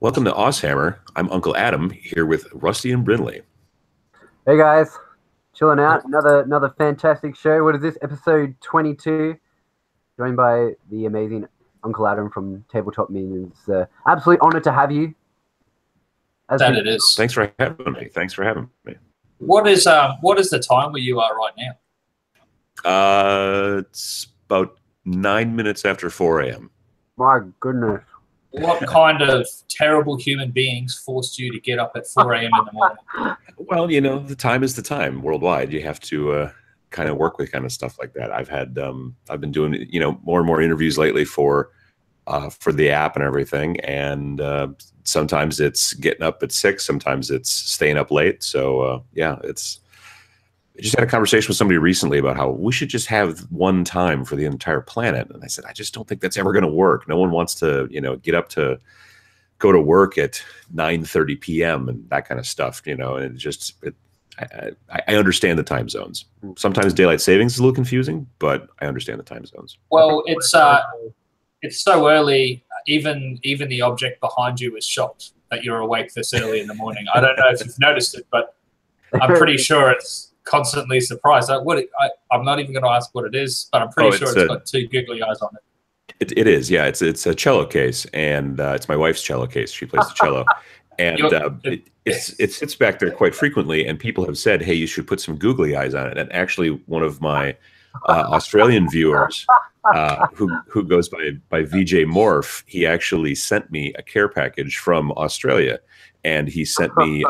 Welcome to AusHammer. I'm Uncle Adam here with Rusty and Brinley. Hey guys, chilling out. Another fantastic show. What is this? Episode 22. Joined by the amazing Uncle Adam from Tabletop Minions. Absolutely honored to have you. That it is. Thanks for having me. Thanks for having me. What is the time where you are right now? It's about 9 minutes after 4 a.m. My goodness. What kind of terrible human beings forced you to get up at 4 a.m. in the morning? Well, you know, the time is the time worldwide. You have to kind of work with kind of stuff like that. I've been doing, you know, more and more interviews lately for the app and everything. And sometimes it's getting up at 6, sometimes it's staying up late. So yeah, I just had a conversation with somebody recently about how we should just have one time for the entire planet. And I said, I just don't think that's ever going to work. No one wants to, you know, get up to go to work at 9:30 p.m. and that kind of stuff, you know, and I understand the time zones. Sometimes daylight savings is a little confusing, but I understand the time zones. Well, it's so early, even the object behind you is shocked that you're awake this early in the morning. I don't know if you've noticed it, but I'm pretty sure it's constantly surprised. I'm not even going to ask what it is, but I'm pretty sure it's got two googly eyes on it. It is, yeah. It's a cello case, and it's my wife's cello case. She plays the cello, and it sits back there quite frequently. And people have said, "Hey, you should put some googly eyes on it." And actually, one of my Australian viewers, who goes by VJ Morph, he actually sent me a care package from Australia, and he sent me.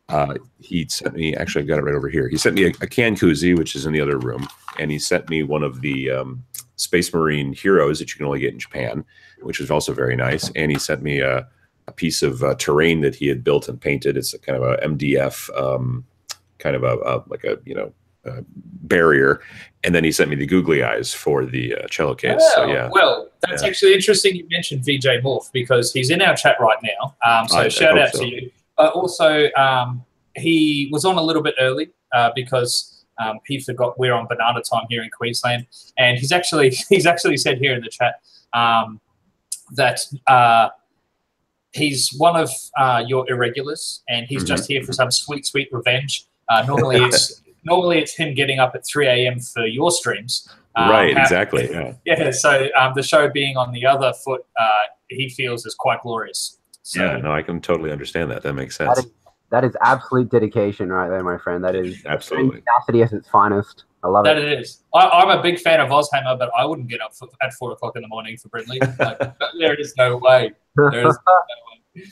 Actually, I've got it right over here. He sent me a can koozie, which is in the other room, and he sent me one of the Space Marine heroes that you can only get in Japan, which is also very nice. And he sent me a piece of terrain that he had built and painted. It's a kind of a MDF, kind of like a, you know, barrier. And then he sent me the googly eyes for the cello case. Well, so yeah. Well, that's actually interesting you mentioned VJ Morph, because he's in our chat right now. So shout out to you. Also, he was on a little bit early because he forgot we're on banana time here in Queensland, and he's actually said here in the chat that he's one of your irregulars, and he's just here for some sweet revenge. Normally it's him getting up at 3 a.m. for your streams. Right, exactly. Yeah. Yeah. So the show being on the other foot, he feels is quite glorious. So, yeah, no, I can totally understand that. That makes sense. That is absolute dedication right there, my friend. That is absolutely tenacity at its finest. I love it. That it is. I'm a big fan of AusHammer, but I wouldn't get up at 4 o'clock in the morning for Brinley. Like, there is no way. There is no way.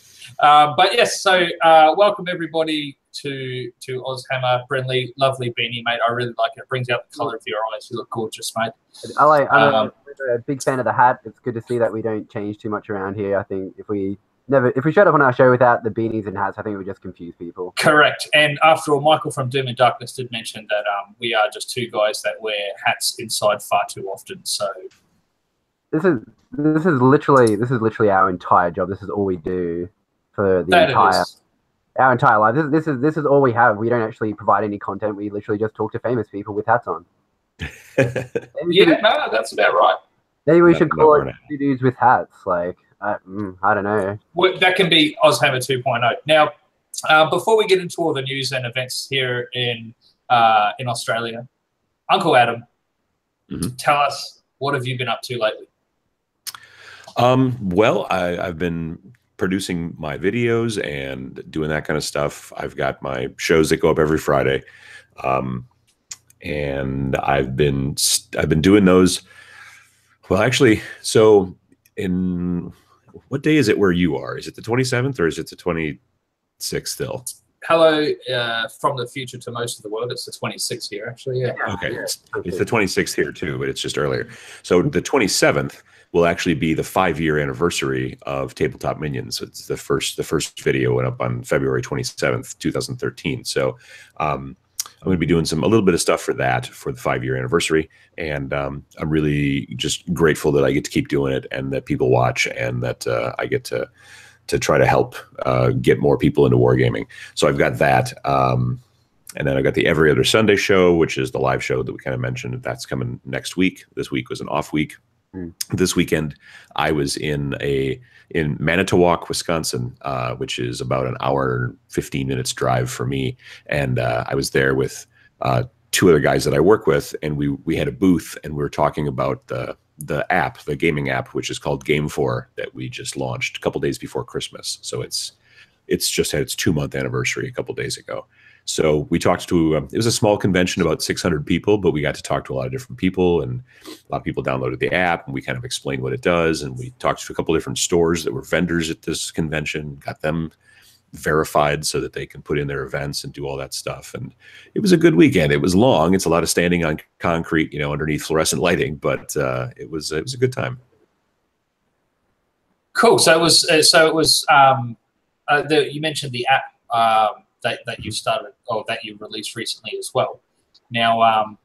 But yes, so welcome everybody to AusHammer. Brinley, lovely beanie, mate. I really like it. It brings out the color of your eyes. You look gorgeous, mate. I'm a big fan of the hat. It's good to see that we don't change too much around here. I think if we showed up on our show without the beanies and hats, I think it would just confuse people. Correct. And after all, Michael from Doom and Darkness did mention that we are just two guys that wear hats inside far too often. So this is literally our entire job. This is all we do for our entire life. This is all we have. We don't actually provide any content. We literally just talk to famous people with hats on. Yeah, no, that's about right. Maybe we should call it two dudes with hats. Like, I don't know. Well, that can be AusHammer 2.0. Now, before we get into all the news and events here in Australia, Uncle Adam, tell us, what have you been up to lately? Well, I've been producing my videos and doing that kind of stuff. I've got my shows that go up every Friday, and I've been doing those. Well, actually, so what day is it where you are? Is it the 27th or is it the 26th still? Hello, from the future to most of the world. It's the 26th here, actually. Yeah. Okay, it's the 26th here too, but it's just earlier. So the 27th will actually be the 5-year anniversary of Tabletop Minions. It's the first video went up on February 27th, 2013. So I'm going to be doing a little bit of stuff for that, for the 5-year anniversary. And I'm really just grateful that I get to keep doing it and that people watch and that I get to try to help get more people into wargaming. So I've got that. And then I've got the Every Other Sunday show, which is the live show that we kind of mentioned. That's coming next week. This week was an off week. This weekend, I was in Manitowoc, Wisconsin, which is about an hour and 15 minutes drive for me. And I was there with two other guys that I work with, and we had a booth, and we were talking about the app, the gaming app, which is called Game4, that we just launched a couple days before Christmas. So it's just had its 2-month anniversary a couple days ago. So we talked to, it was a small convention, about 600 people, but we got to talk to a lot of different people, and a lot of people downloaded the app, and we kind of explained what it does. And we talked to a couple different stores that were vendors at this convention, got them verified so that they can put in their events and do all that stuff. And it was a good weekend. It was long. It's a lot of standing on concrete, underneath fluorescent lighting, but it was a good time. Cool. So it was, you mentioned the app, that you started, or that you released recently as well. Now,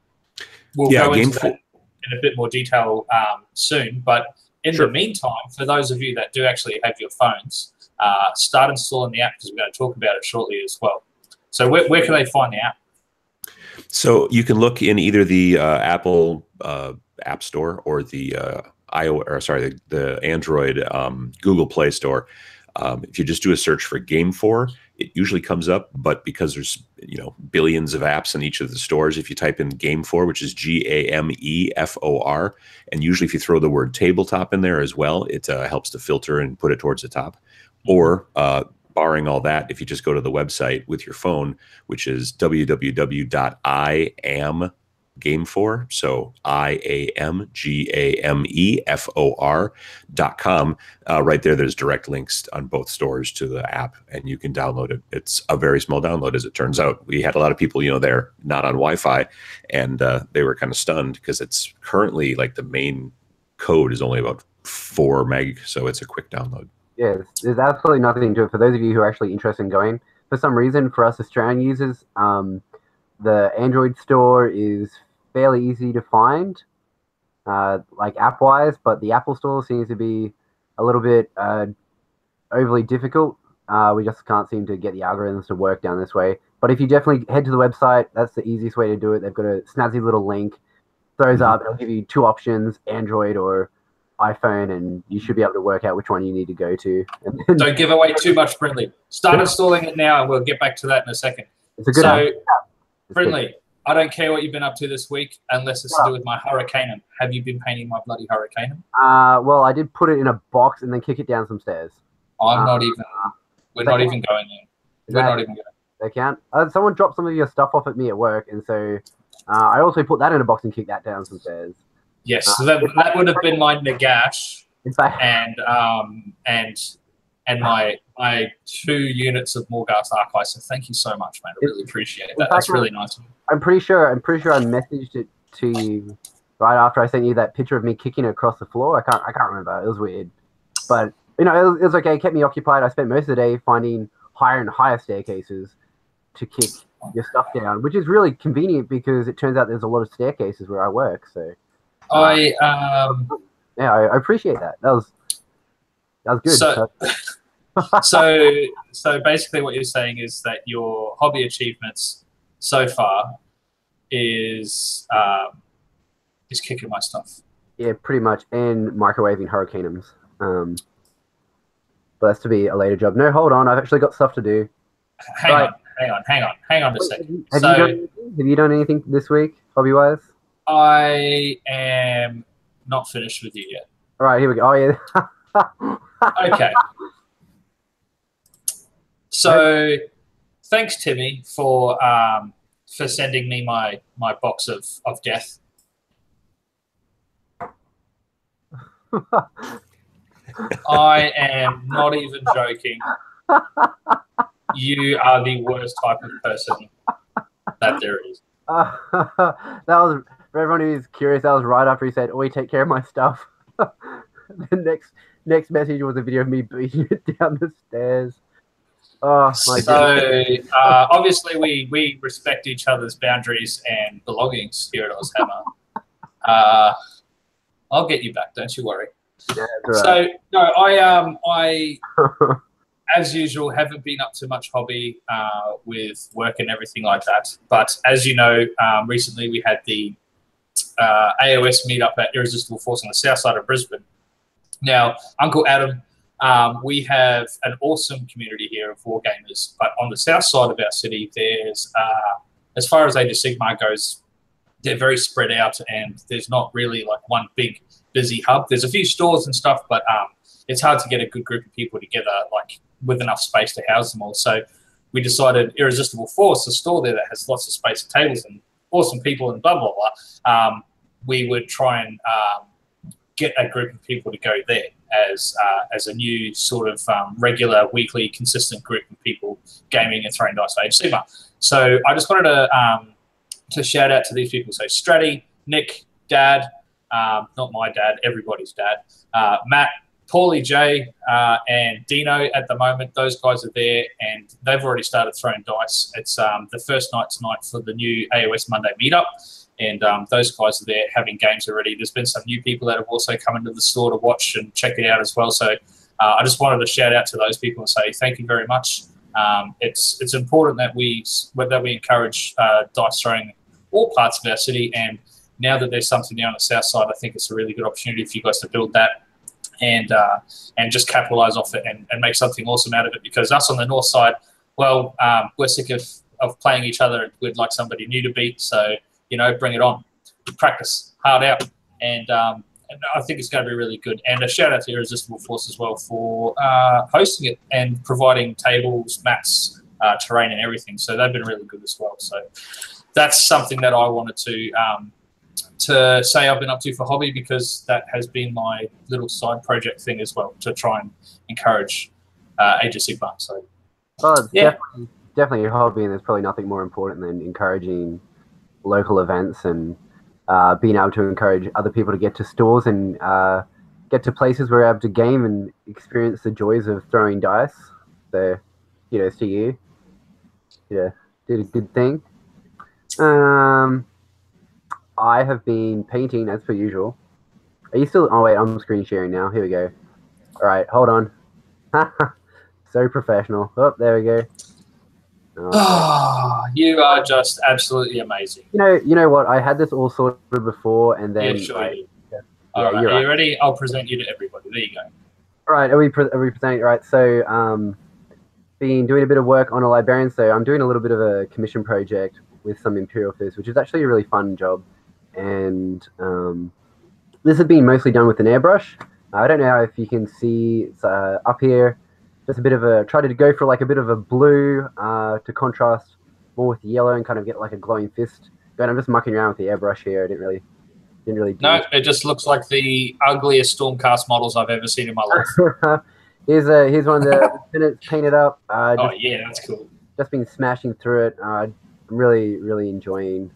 we'll go into that in a bit more detail soon. But in the meantime, for those of you that do actually have your phones, start installing the app, because we're going to talk about it shortly as well. So where can they find the app? So you can look in either the Apple App Store or the the Android Google Play Store. If you just do a search for Game4, it usually comes up, but because there's billions of apps in each of the stores, if you type in Game4, which is GAMEFOR, and usually if you throw the word tabletop in there as well, it helps to filter and put it towards the top. Or barring all that, if you just go to the website with your phone, which is www.IamGamefor, so IamGamefor.com. Right there's direct links on both stores to the app, and you can download it. It's a very small download, as it turns out. We had a lot of people, there not on Wi-Fi, and they were kind of stunned because it's currently, like, the main code is only about 4 meg, so it's a quick download. Yes, there's absolutely nothing to it. For those of you who are actually interested in going, for some reason, for us Australian users, the Android store is fairly easy to find, like app-wise, but the Apple store seems to be a little bit overly difficult. We just can't seem to get the algorithms to work down this way. But if you definitely head to the website, that's the easiest way to do it. They've got a snazzy little link, throws up, it'll give you 2 options, Android or iPhone, and you should be able to work out which one you need to go to. Don't give away too much, Brindley. Start installing it now, and we'll get back to that in a second. It's a good app. Brindley, I don't care what you've been up to this week, unless it's to do with my Hurricanum. Have you been painting my bloody Hurricanum? Well, I did put it in a box and then kick it down some stairs. We're not even going there. We're not even going. They count. Someone dropped some of your stuff off at me at work, and so I also put that in a box and kicked that down some stairs. Yes, so that would have been my Nagash, and my 2 units of Morghast Archive. So thank you so much, man. I really appreciate that. That's really nice. I'm pretty sure I messaged it to you right after I sent you that picture of me kicking it across the floor. I can't remember. It was weird, but it was okay. It kept me occupied. I spent most of the day finding higher and higher staircases to kick your stuff down, which is really convenient because it turns out there's a lot of staircases where I work. So I appreciate that. That was good. So basically, what you're saying is that your hobby achievements so far is kicking my stuff. Yeah, pretty much, and microwaving Hurricanums. But that's to be a later job. No, hold on. I've actually got stuff to do. Hang on a second. Have you done anything this week, hobby-wise? I am not finished with you yet. All right, here we go. Oh, yeah. Okay. So, thanks, Timmy, for sending me my box of death. I am not even joking. You are the worst type of person that there is. That was, for everyone who's curious, that was right after he said, "Oi, take care of my stuff." The next message was a video of me beating it down the stairs. Oh, my goodness. Obviously, we respect each other's boundaries and belongings here at AusHammer. I'll get you back, don't you worry. Yeah, that's right. So, no, I as usual, haven't been up to much hobby with work and everything like that. But as you know, recently we had the AoS meetup at Irresistible Force on the south side of Brisbane. Now, Uncle Adam, we have an awesome community here of Wargamers, but on the south side of our city, there's, as far as Age of Sigmar goes, they're very spread out, and there's not really like one big busy hub. There's a few stores and stuff, but it's hard to get a good group of people together, like with enough space to house them all. So we decided Irresistible Force, a store there that has lots of space and tables and awesome people and blah, blah, blah. We would try and get a group of people to go there as a new sort of regular, weekly, consistent group of people gaming and throwing dice for Age of Sigmar. So I just wanted to shout out to these people. So Stratty, Nick, Dad, not my dad, everybody's dad, Matt, Paulie J, and Dino at the moment. Those guys are there, and they've already started throwing dice. It's the first night tonight for the new AoS Monday meetup, and those guys are there having games already. There's been some new people that have also come into the store to watch and check it out as well. So I just wanted to shout out to those people and say thank you very much. It's important that we encourage dice throwing all parts of our city, and now that there's something there on the south side, I think it's a really good opportunity for you guys to build that and just capitalize off it and make something awesome out of it. Because us on the north side, well, we're sick of playing each other, and we'd like somebody new to beat. So, you know, bring it on, practice hard out, and I think it's going to be really good. And a shout out to Irresistible Force as well for hosting it and providing tables, mats, terrain, and everything. So they've been really good as well. So that's something that I wanted to say I've been up to for hobby, because that has been my little side project thing as well, to try and encourage Age of Sigmar. So, yeah, definitely a hobby, and there's probably nothing more important than encouraging local events and being able to encourage other people to get to stores and get to places where they're able to game and experience the joys of throwing dice. So, you know, to you, yeah, did a good thing. I have been painting as per usual. Are you still? Oh wait, I'm screen sharing now. Here we go. All right, hold on. So professional. Oh, there we go. Oh, you are just absolutely amazing. You know what? I had this all sorted before, and then. Yeah, sure. All right, are you ready? I'll present you to everybody. There you go. All right, are we presenting? Right, so been doing a bit of work on a librarian. So I'm doing a little bit of a commission project with some Imperial Fist, which is actually a really fun job. And this has been mostly done with an airbrush. I don't know if you can see, it's up here, just a bit of a, try to go for like a bit of a blue to contrast more with the yellow and kind of get like a glowing fist. But I'm just mucking around with the airbrush here. I didn't really do No, it just looks like the ugliest Stormcast models I've ever seen in my life. Here's one of the minutes painted up. Oh yeah, that's cool. Just been smashing through it. I'm really enjoying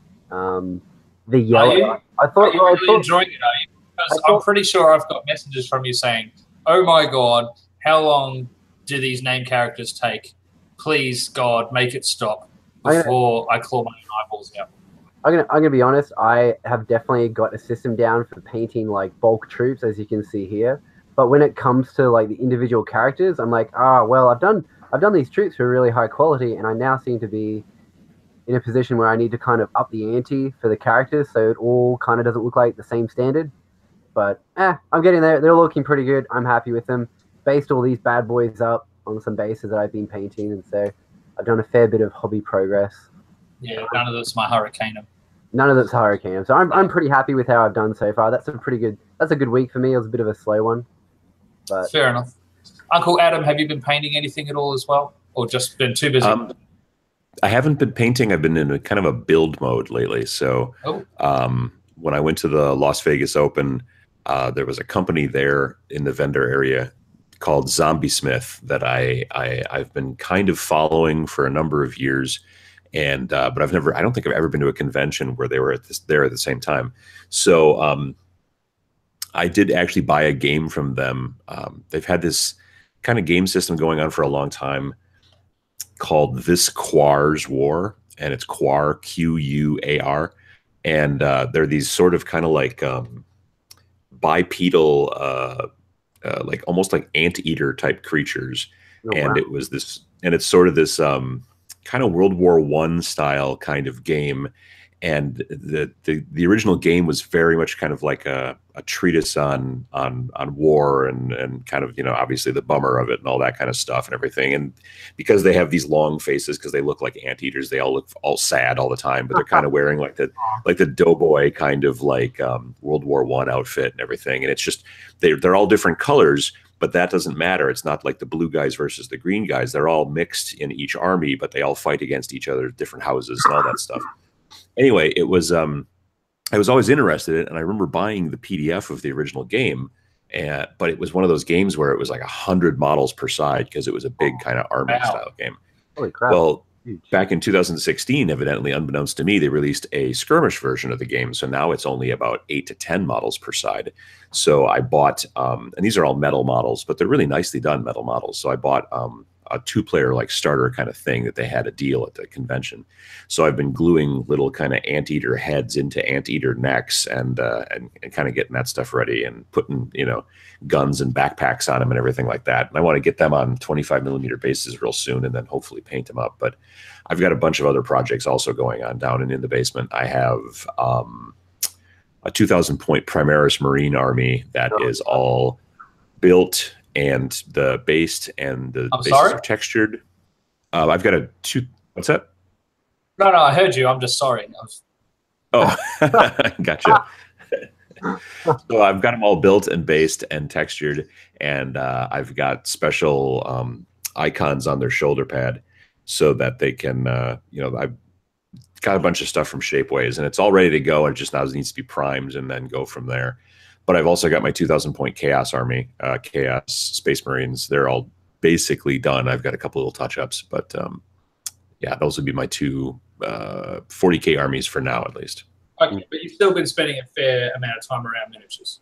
the yellow. I thought you were really enjoying it, are you? Because I'm pretty sure I've got messages from you saying, "Oh my God, how long do these name characters take? Please, God, make it stop before I claw my eyeballs out." I'm gonna be honest. I have definitely got a system down for painting like bulk troops, as you can see here. But when it comes to like the individual characters, I'm like, well, I've done these troops for really high quality, and I now seem to be in a position where I need to kind of up the ante for the characters, so it all kind of doesn't look like the same standard. But I'm getting there. They're looking pretty good. I'm happy with them. Based all these bad boys up on some bases that I've been painting, and so I've done a fair bit of hobby progress. Yeah, none of that's my Hurricanum. None of that's Hurricanum. So I'm pretty happy with how I've done so far. That's a good week for me. It was a bit of a slow one. But fair enough. Uncle Adam, have you been painting anything at all as well, or just been too busy? I haven't been painting. I've been in a kind of a build mode lately. So when I went to the Las Vegas Open, there was a company there in the vendor area called Zombie Smith that I've been kind of following for a number of years. And but I don't think I've ever been to a convention where they were there at the same time. So I did actually buy a game from them. They've had this kind of game system going on for a long time called This Quar's War, and it's Quar, Quar, and they're these sort of kind of like bipedal, like almost like anteater type creatures. Oh, and wow. It's sort of this kind of World War I style kind of game, and the original game was very much kind of like a treatise on war and kind of, you know, obviously the bummer of it and all that kind of stuff and everything. And because they have these long faces, because they look like anteaters, they all look all sad all the time, but they're kind of wearing like the doughboy kind of like World War I outfit and everything. And it's just they're all different colors, but that doesn't matter. It's not like the blue guys versus the green guys. They're all mixed in each army, but they all fight against each other, different houses and all that stuff. Anyway, it was I was always interested in it, and I remember buying the PDF of the original game, but it was one of those games where it was like 100 models per side because it was a big kind of army style game. Holy crap. Well, back in 2016, evidently unbeknownst to me, they released a skirmish version of the game. So now it's only about 8 to 10 models per side. So I bought, and these are all metal models, but they're really nicely done metal models. So I bought a 2-player like starter kind of thing that they had a deal at the convention. So I've been gluing little kind of anteater heads into anteater necks and kind of getting that stuff ready and putting, you know, guns and backpacks on them and everything like that. And I want to get them on 25mm bases real soon and then hopefully paint them up. But I've got a bunch of other projects also going on down and in the basement. I have a 2,000-point Primaris Marine army that is all built and the based and the bases are textured. I've got what's that? No, I heard you. I'm just sorry. Oh, gotcha. So I've got them all built and based and textured, and I've got special icons on their shoulder pad so that they can, you know, I've got a bunch of stuff from Shapeways, and it's all ready to go, and it just now needs to be primed and then go from there. But I've also got my 2,000-point Chaos Army, Chaos Space Marines. They're all basically done. I've got a couple little touch-ups, but yeah, those would be my two 40K armies for now, at least. Okay, but you've still been spending a fair amount of time around miniatures.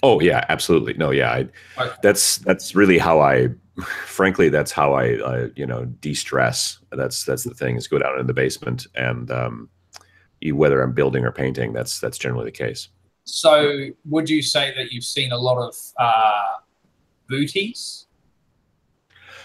Oh yeah, absolutely. No, yeah, okay. That's really how I, frankly, that's how I you know, de-stress. That's the thing, is go down in the basement and whether I'm building or painting, that's generally the case. So would you say that you've seen a lot of booties?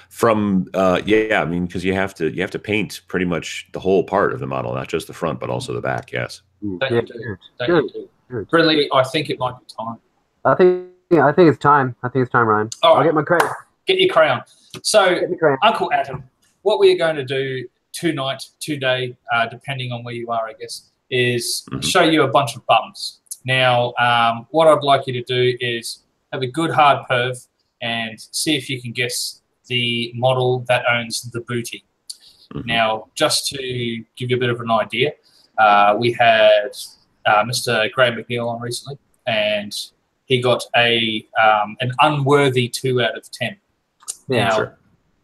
From yeah, I mean, because you have to paint pretty much the whole part of the model, not just the front, but also the back. Yes. Don't you do? Brinley, I think it might be time. I think it's time. I think it's time, Ryan. All right. I'll get my crown. Get your crown. So, Uncle Adam, what we're going to do today, depending on where you are, I guess, is show you a bunch of bums. Now, what I'd like you to do is have a good hard perv and see if you can guess the model that owns the booty. Now, just to give you a bit of an idea, we had Mr. Graham McNeil on recently, and he got an unworthy 2 out of 10. Yeah, now, sure.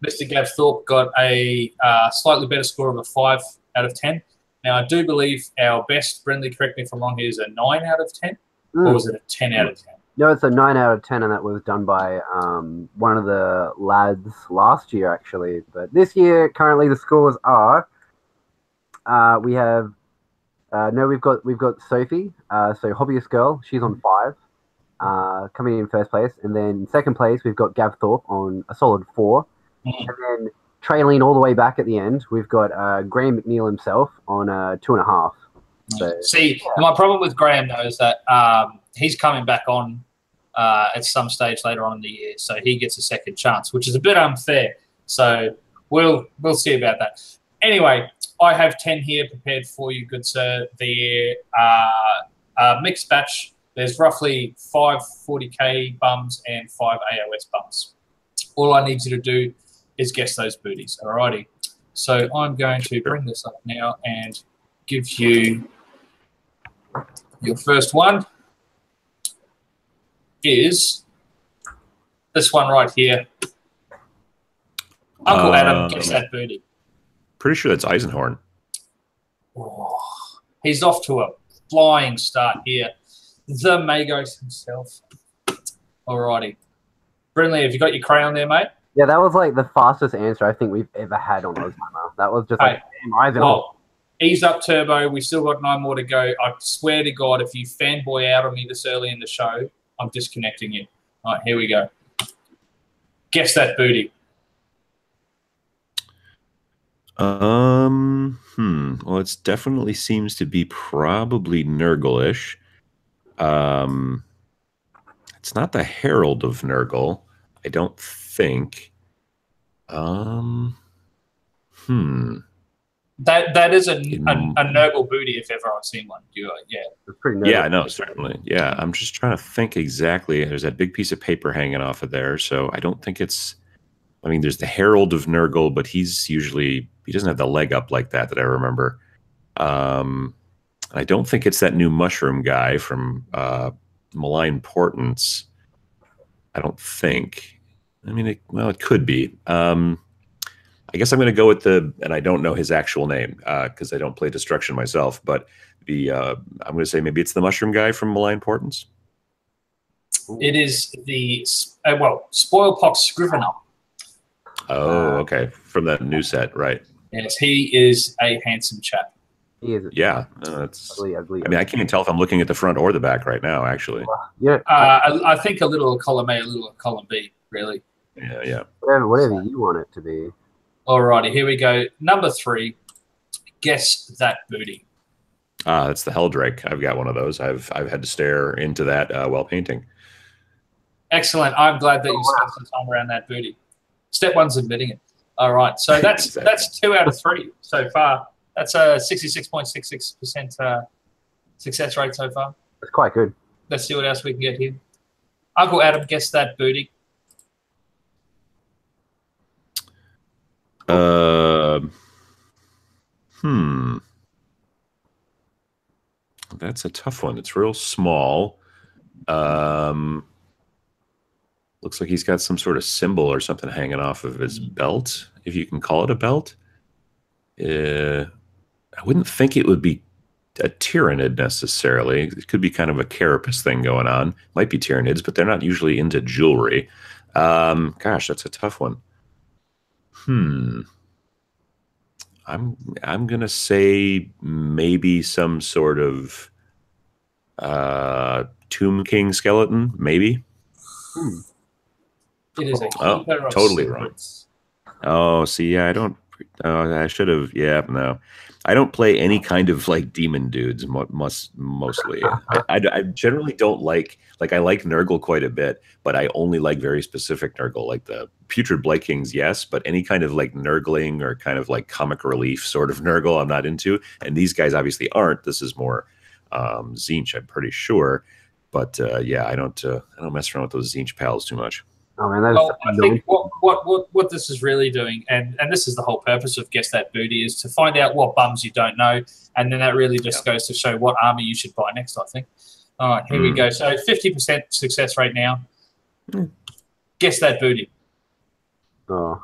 Mr. Gav Thorpe got a slightly better score of a 5 out of 10. Now, I do believe our best, Brinley, correct me if I'm wrong, here, is a 9 out of 10, or was it a 10 out of 10? No, it's a 9 out of 10, and that was done by one of the lads last year, actually. But this year, currently, the scores are we've got Sophie, so Hobbyist Girl, she's on 5, coming in first place, and then in second place we've got Gav Thorpe on a solid 4, and then trailing all the way back at the end, we've got Graham McNeil himself on 2.5. So, see, my problem with Graham though is that he's coming back on at some stage later on in the year, so he gets a second chance, which is a bit unfair. So we'll see about that. Anyway, I have 10 here prepared for you, good sir. The mixed batch. There's roughly 5 40K bums and 5 AoS bums. All I need you to do is guess those booties. Alrighty. So I'm going to bring this up now and give you your first one. Is this one right here. Uncle Adam, guess that booty. Pretty sure that's Eisenhorn. Oh, he's off to a flying start here. The Magos himself. Alrighty. Brinley, have you got your crayon there, mate? Yeah, that was like the fastest answer I think we've ever had on AusHammer. That was just like, Eisenhorn. Well, ease up, Turbo. We still got 9 more to go. I swear to God, if you fanboy out on me this early in the show, I'm disconnecting you. All right, here we go. Guess that booty. Well, it definitely seems to be probably Nurgle-ish. It's not the Herald of Nurgle, I don't think. Hmm. That is a noble booty if ever I've seen one. Yeah. It's pretty Yeah, noble. no, certainly. Yeah, I'm just trying to think exactly. There's that big piece of paper hanging off of there, so I don't think it's. I mean, there's the Herald of Nurgle, but he doesn't have the leg up like that I remember. I don't think it's that new mushroom guy from Malign Portents. I don't think. I mean, it could be. I guess I'm going to go with and I don't know his actual name because I don't play Destruction myself, but I'm going to say maybe it's the mushroom guy from Malign Portents. It is the Spoilpox Scrivener. Oh, okay, from that new set, right? Yes, he is a handsome chap. He is. Yeah, that's ugly. I mean, I can't tell if I'm looking at the front or the back right now. Actually, Yeah. I think a little of column A, a little of column B, really. Yeah. Whatever you want it to be. Alrighty, here we go. Number 3. Guess that booty. That's the Helldrake. I've got one of those. I've had to stare into that while painting. Excellent. I'm glad that you spent some time around that booty. Step 1's admitting it. All right, so that's Exactly. that's 2 out of 3 so far. That's a 66.66% success rate so far. It's quite good. Let's see what else we can get here. Uncle Adam, guess that booty. That's a tough one. It's real small. Looks like he's got some sort of symbol or something hanging off of his belt, if you can call it a belt. I wouldn't think it would be a Tyranid necessarily. It could be kind of a carapace thing going on. Might be Tyranids, but they're not usually into jewelry. Gosh, that's a tough one. I'm gonna say maybe some sort of Tomb King skeleton, maybe. It is a Oh, keeper of totally wrong. secrets. Oh, see, yeah, I don't. I should have. Yeah, no, I don't play any kind of like demon dudes. Mostly, I generally don't like. Like, I like Nurgle quite a bit, but I only like very specific Nurgle, like the Putrid Blight Kings, yes, but any kind of like Nurgling or kind of like comic relief sort of Nurgle, I'm not into. And these guys obviously aren't. This is more Tzeentch, I'm pretty sure. But yeah, I don't mess around with those Tzeentch pals too much. Oh man, Well, I think what this is really doing, and this is the whole purpose of Guess That Booty, is to find out what bums you don't know, and then that really just goes to show what army you should buy next, I think. All right, here we go. So 50% success rate now. Guess that booty. Oh.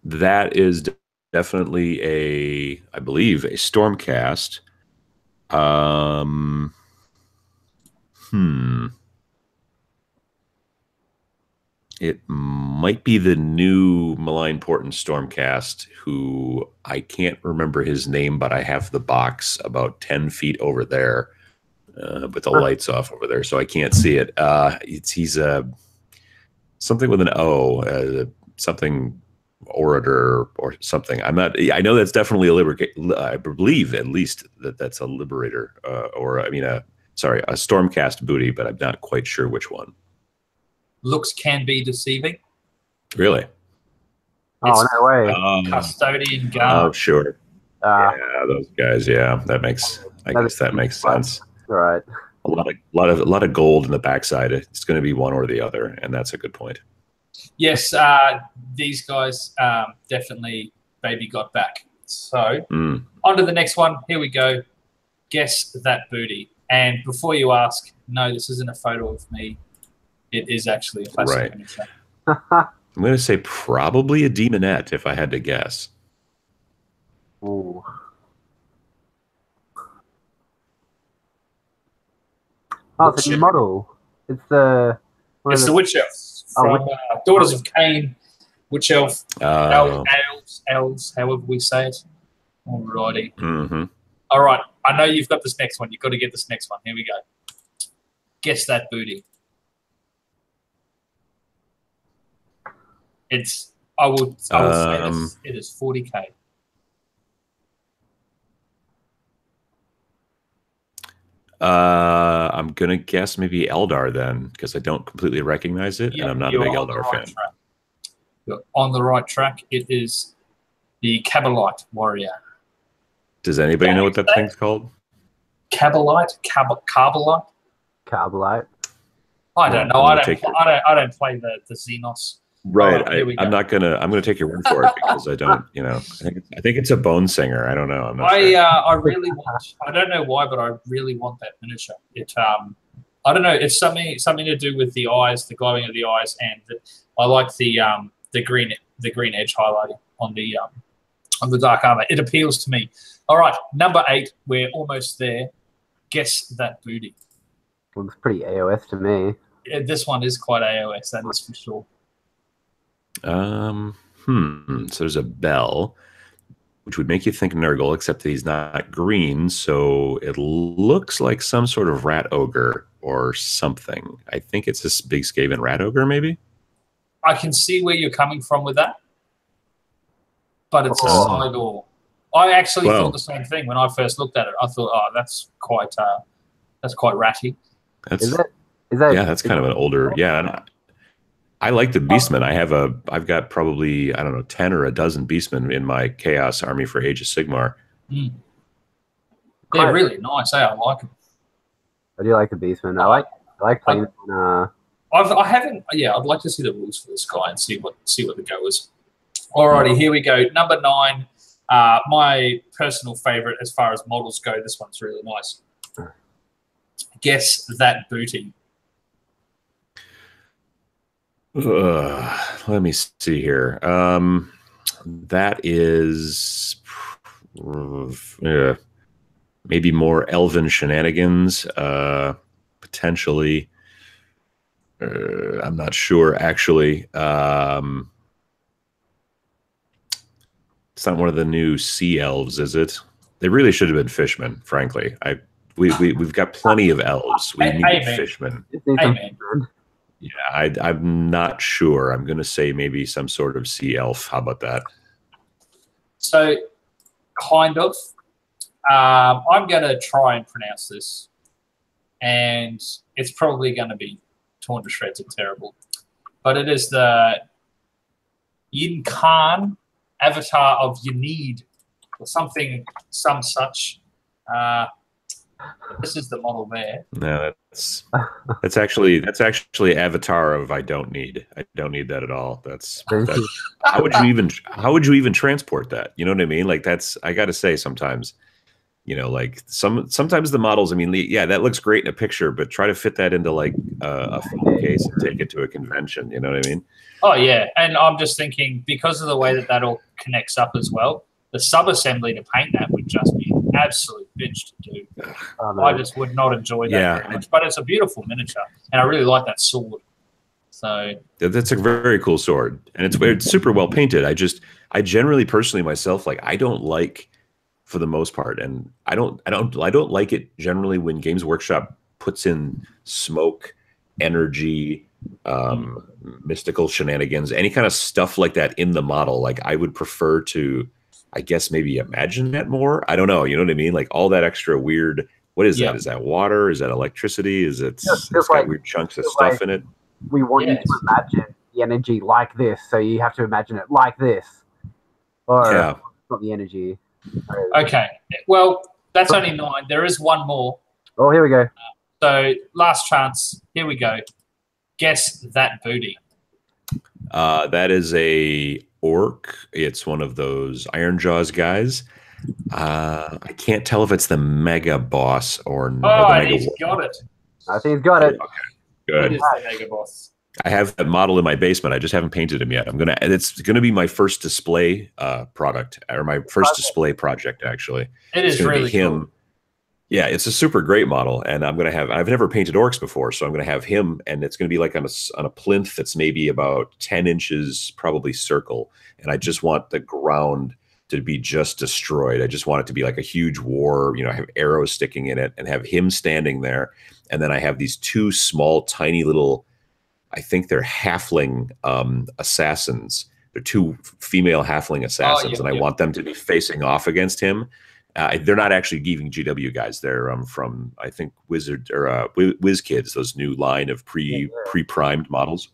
That is definitely I believe, a Stormcast. It might be the new Malign Portent Stormcast, who I can't remember his name, but I have the box about 10 feet over there with the lights off over there, so I can't see it. He's something with an O, something orator or something. I'm not. I know that's definitely a liberator. I believe at least that's a liberator, or I mean, a Stormcast booty, but I'm not quite sure which one. Looks can be deceiving. Really? Oh, no way. Custodian guard. Oh, sure. Yeah, those guys. Yeah, I guess that makes sense. All right. A lot of gold in the backside. It's going to be one or the other, and that's a good point. Yes, these guys definitely baby got back. So on to the next one. Here we go. Guess that booty. And before you ask, no, this isn't a photo of me. It is actually a classic miniature. I'm going to say probably a demonette if I had to guess. Ooh. Oh, it's a new model. It's the... It's the Witch Elf from Daughters of Cain. Witch Elf. Elves, however we say it. Alrighty. All right. I know you've got this next one. You've got to get this next one. Here we go. Guess that booty. I will say this. It is 40K. I'm gonna guess maybe Eldar then, because I don't completely recognize it, and I'm not a big Eldar fan. You're on the right track. It is the Cabalite warrior. Does anybody know what that thing's called? Cabalite? Carbalite? Carbalite. I don't know. I don't play the Xenos. Right. I'm gonna take your word for it because I don't, I think it's a bone singer. I don't know. I'm not sure. I really want, I don't know why, but I really want that miniature. I don't know, it's something to do with the eyes, the glowing of the eyes, and I like the green edge highlighting on the dark armor. It appeals to me. All right, number 8, we're almost there. Guess that booty. Looks pretty AoS to me. Yeah, this one is quite AoS, that is for sure. So there's a bell, which would make you think Nurgle, except that he's not green, so it looks like some sort of rat ogre or something. I think it's this big Skaven rat ogre, maybe? I can see where you're coming from with that, but it's a side or. I actually thought the same thing when I first looked at it. I thought, oh, that's quite ratty. That's kind of an older, And I like the Beastmen. I've got probably, I don't know, 10 or a dozen Beastmen in my Chaos army for Age of Sigmar. They're really nice. I like them. I do like the Beastmen. I like playing. I haven't. Yeah, I'd like to see the rules for this guy and see what the go is. Alrighty, here we go. Number 9. My personal favorite as far as models go. This one's really nice. Guess that booty. Let me see here. That is maybe more elven shenanigans, potentially. I'm not sure, actually. It's not one of the new sea elves, is it? They really should have been fishmen, frankly. We've got plenty of elves. We need fishmen. Amen. Yeah, I'm not sure. I'm going to say maybe some sort of sea elf. How about that? So, kind of. I'm going to try and pronounce this, and it's probably going to be torn to shreds and terrible. But it is the Yin Khan avatar of Yanid, or something, some such. This is the model there. No, that's actually avatar of I don't need that at all. That's how would you even transport that? You know what I mean? Like I got to say sometimes, like sometimes the models. I mean, yeah, that looks great in a picture, but try to fit that into like a phone case and take it to a convention. You know what I mean? Oh yeah, and I'm just thinking because of the way that all connects up as well, the sub-assembly to paint that would just be an absolute bitch to do. I just would not enjoy that very much. But it's a beautiful miniature, and I really like that sword. So that's a very cool sword, and it's super well painted. I generally, personally, myself, like I don't like, for the most part, and I don't like it generally when Games Workshop puts in smoke, energy, mystical shenanigans, any kind of stuff like that in the model. Like I would prefer to, I guess, maybe imagine that more. I don't know. You know what I mean? Like all that extra weird. What is that? Is that water? Is that electricity? Is it? It's got weird chunks of stuff in it. We want you to imagine the energy like this, so you have to imagine it like this, or not the energy. Okay. Well, that's only 9. There is one more. Oh, here we go. So last chance. Here we go. Guess that booty. That is a orc. It's one of those Iron Jaws guys. I can't tell if it's the mega boss or not. Oh, he's got it. I think he's got it. Okay, good. It is the mega boss. I have that model in my basement. I just haven't painted him yet. It's gonna be my first display product, or my first display project, actually. It's really cool. Yeah, it's a super great model, and I've never painted orcs before, so I'm gonna have him, and it's gonna be like on a plinth that's maybe about 10 inches, probably circle, and I just want the ground to be just destroyed. I just want it to be like a huge war, have arrows sticking in it, and have him standing there, and then I have these 2 small, tiny little, I think they're halfling assassins. They're 2 female halfling assassins, and I want them to be facing off against him. They're not actually giving GW guys. They're from, I think, Wizard or Whiz Kids, those new line of pre-primed models.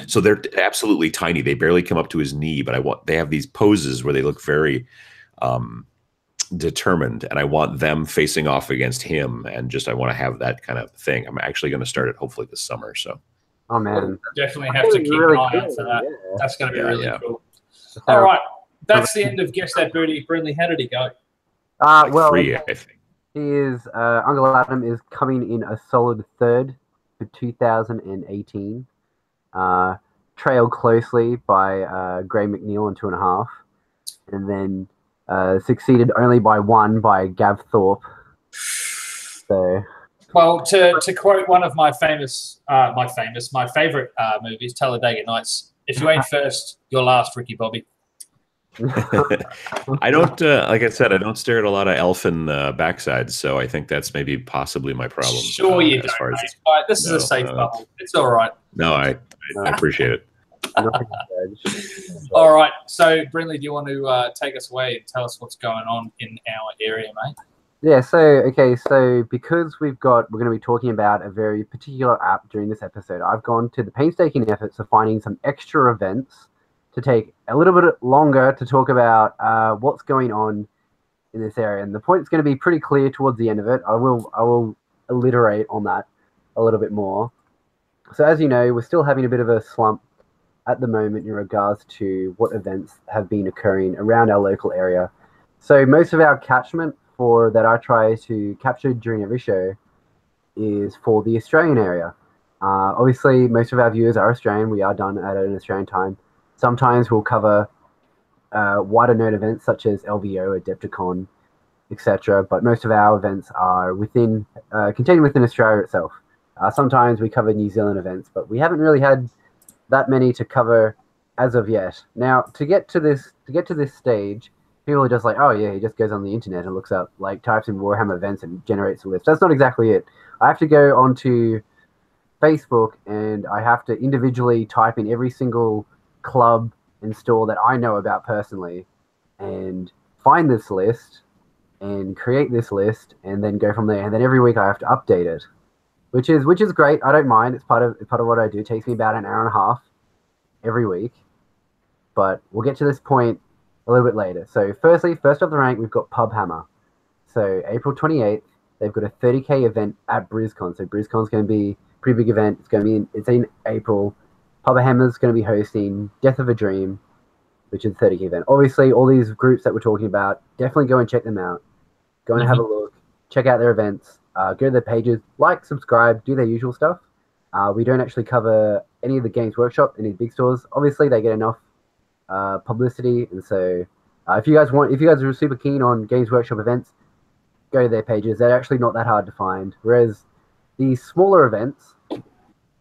So they're absolutely tiny. They barely come up to his knee, but they have these poses where they look very determined, and I want them facing off against him, and I want to have that kind of thing. I'm actually going to start it hopefully this summer. So, oh man, definitely have to keep an eye out for that. Yeah. That's going to be really cool. All right, that's the end of Guess That Booty. Brindley, how did he go? Well, 3, I think. He is Uncle Adam is coming in a solid third for 2018. Trailed closely by Gray McNeil on 2.5, and then succeeded only by 1 by Gav Thorpe. So, well, to quote one of my favorite movies, Talladega Nights, if you ain't first, you're last, Ricky Bobby. I don't, like I said, I don't stare at a lot of elfin backsides, so I think that's maybe possibly my problem. Sure, you don't. All right, this is a safe bubble. It's all right. No, I appreciate it. All right, so Brindley, do you want to take us away and tell us what's going on in our area, mate? Yeah. So because we're going to be talking about a very particular app during this episode, I've gone to the painstaking efforts of finding some extra events to take a little bit longer to talk about what's going on in this area. And the point's going to be pretty clear towards the end of it. I will alliterate on that a little bit more. So as you know, we're still having a bit of a slump at the moment in regards to what events have been occurring around our local area. So most of our catchment that I try to capture during every show is for the Australian area. Obviously, most of our viewers are Australian. We are done at an Australian time. Sometimes we'll cover wider known events such as LVO, Adepticon, etc. But most of our events are contained within Australia itself. Sometimes we cover New Zealand events, but we haven't really had that many to cover as of yet. Now, to get to this stage, people are just like, oh yeah, he just goes on the internet and looks up, like types in Warhammer events and generates a list. That's not exactly it. I have to go onto Facebook and I have to individually type in every single club and store that I know about personally and find this list and create this list and then go from there. And then every week I have to update it, which is great. I don't mind. It's part of what I do. It takes me about an hour and a half every week, but we'll get to this point a little bit later. So first off the rank, we've got AusHammer. So April 28th, they've got a 30K event at BrizCon. So BrizCon's going to be a pretty big event. It's in April. AusHammer's going to be hosting Death of a Dream, which is a 30K event. Obviously, all these groups that we're talking about, definitely go and check them out. Go and have a look. Check out their events. Go to their pages. Like, subscribe, do their usual stuff. We don't actually cover any of the Games Workshop, any big stores. Obviously, they get enough publicity, and so if you guys are super keen on Games Workshop events, go to their pages. They're actually not that hard to find, whereas the smaller events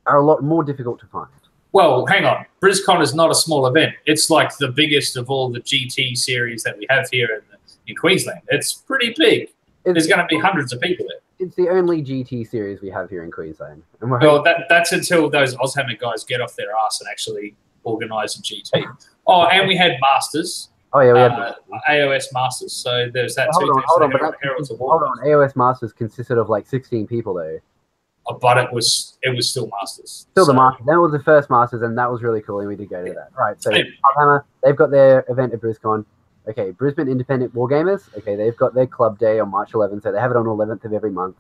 are a lot more difficult to find. Well, hang on. BrizCon is not a small event. It's like the biggest of all the GT series that we have here in Queensland. It's pretty big. There's going to be hundreds of people there. It's the only GT series we have here in Queensland. And well, that's until those AusHammer guys get off their ass and actually organise a GT. Oh, and we had Masters. Oh yeah, we had AoS Masters. So there's that too. Hold on. AoS Masters consisted of like 16 people though. But it was still Masters. The Masters. That was the first Masters, and that was really cool, and we did go to that. Right, so AusHammer, they've got their event at BrizCon. Okay, Brisbane Independent Wargamers. Okay, they've got their club day on March 11th, so they have it on 11th of every month.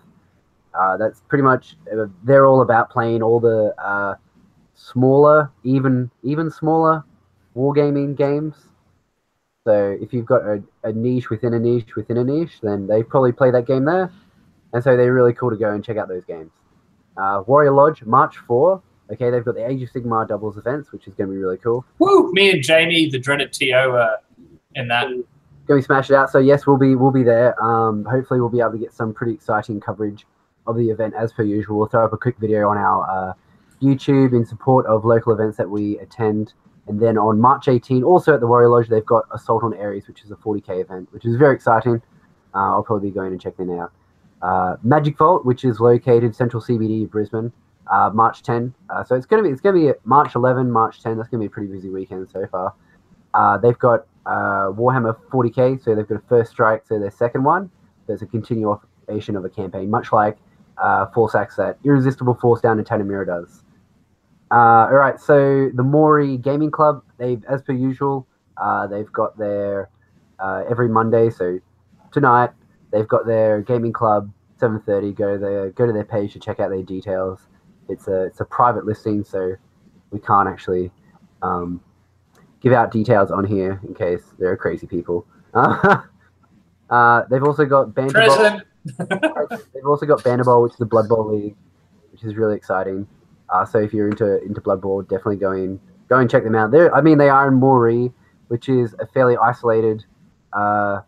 That's pretty much, they're all about playing all the smaller, even smaller wargaming games. So if you've got a niche within a niche within a niche, then they probably play that game there. And so they're really cool to go and check out those games. Warrior Lodge, March 4. Okay, they've got the Age of Sigmar doubles events, which is going to be really cool. Woo! Me and Jamie, the dreaded TO, in that. Going to be smashed out. So yes, we'll be there. Hopefully we'll be able to get some pretty exciting coverage of the event as per usual. We'll throw up a quick video on our YouTube in support of local events that we attend. And then on March 18, also at the Warrior Lodge, they've got Assault on Ares, which is a 40K event, which is very exciting. I'll probably be going and checking them out. Magic Vault, which is located central CBD Brisbane, March 10. So it's gonna be March 11, March 10. That's gonna be a pretty busy weekend so far. They've got Warhammer 40k, so they've got a first strike, so their second one. There's a continuation of a campaign, much like Force Axe that Irresistible Force down in Tanamura does. All right, so the Mori Gaming Club, as per usual, they've got their every Monday. So tonight they've got their gaming club 7:30. Go to their page to check out their details. It's a private listing, so we can't actually give out details on here in case there are crazy people. They've also got Banter Bowl. They've also got Banter Bowl, which is a Blood Bowl league, which is really exciting. So if you're into Blood Bowl, definitely go and check them out. They are in Mori, which is a fairly isolated town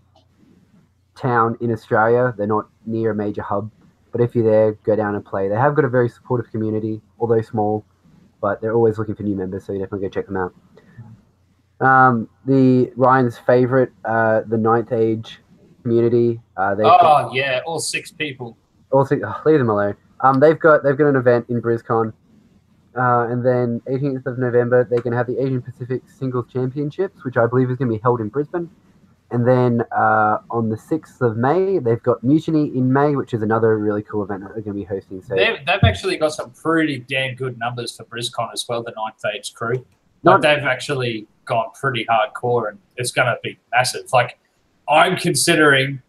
in Australia. They're not near a major hub, but if you're there, go down and play. They have got a very supportive community, although small, but they're always looking for new members, so you definitely go check them out. The Ryan's favorite, the Ninth Age community. All 6 people. All 6. Leave them alone. They've got an event in BrisCon, and then 18th of November they're going to have the Asian Pacific Singles Championships, which I believe is going to be held in Brisbane. And then on the 6th of May, they've got Mutiny in May, which is another really cool event that they're going to be hosting. So they've actually got some pretty damn good numbers for BrisCon as well, the Ninth Age crew. They've actually gone pretty hardcore, and it's going to be massive. Like, I'm considering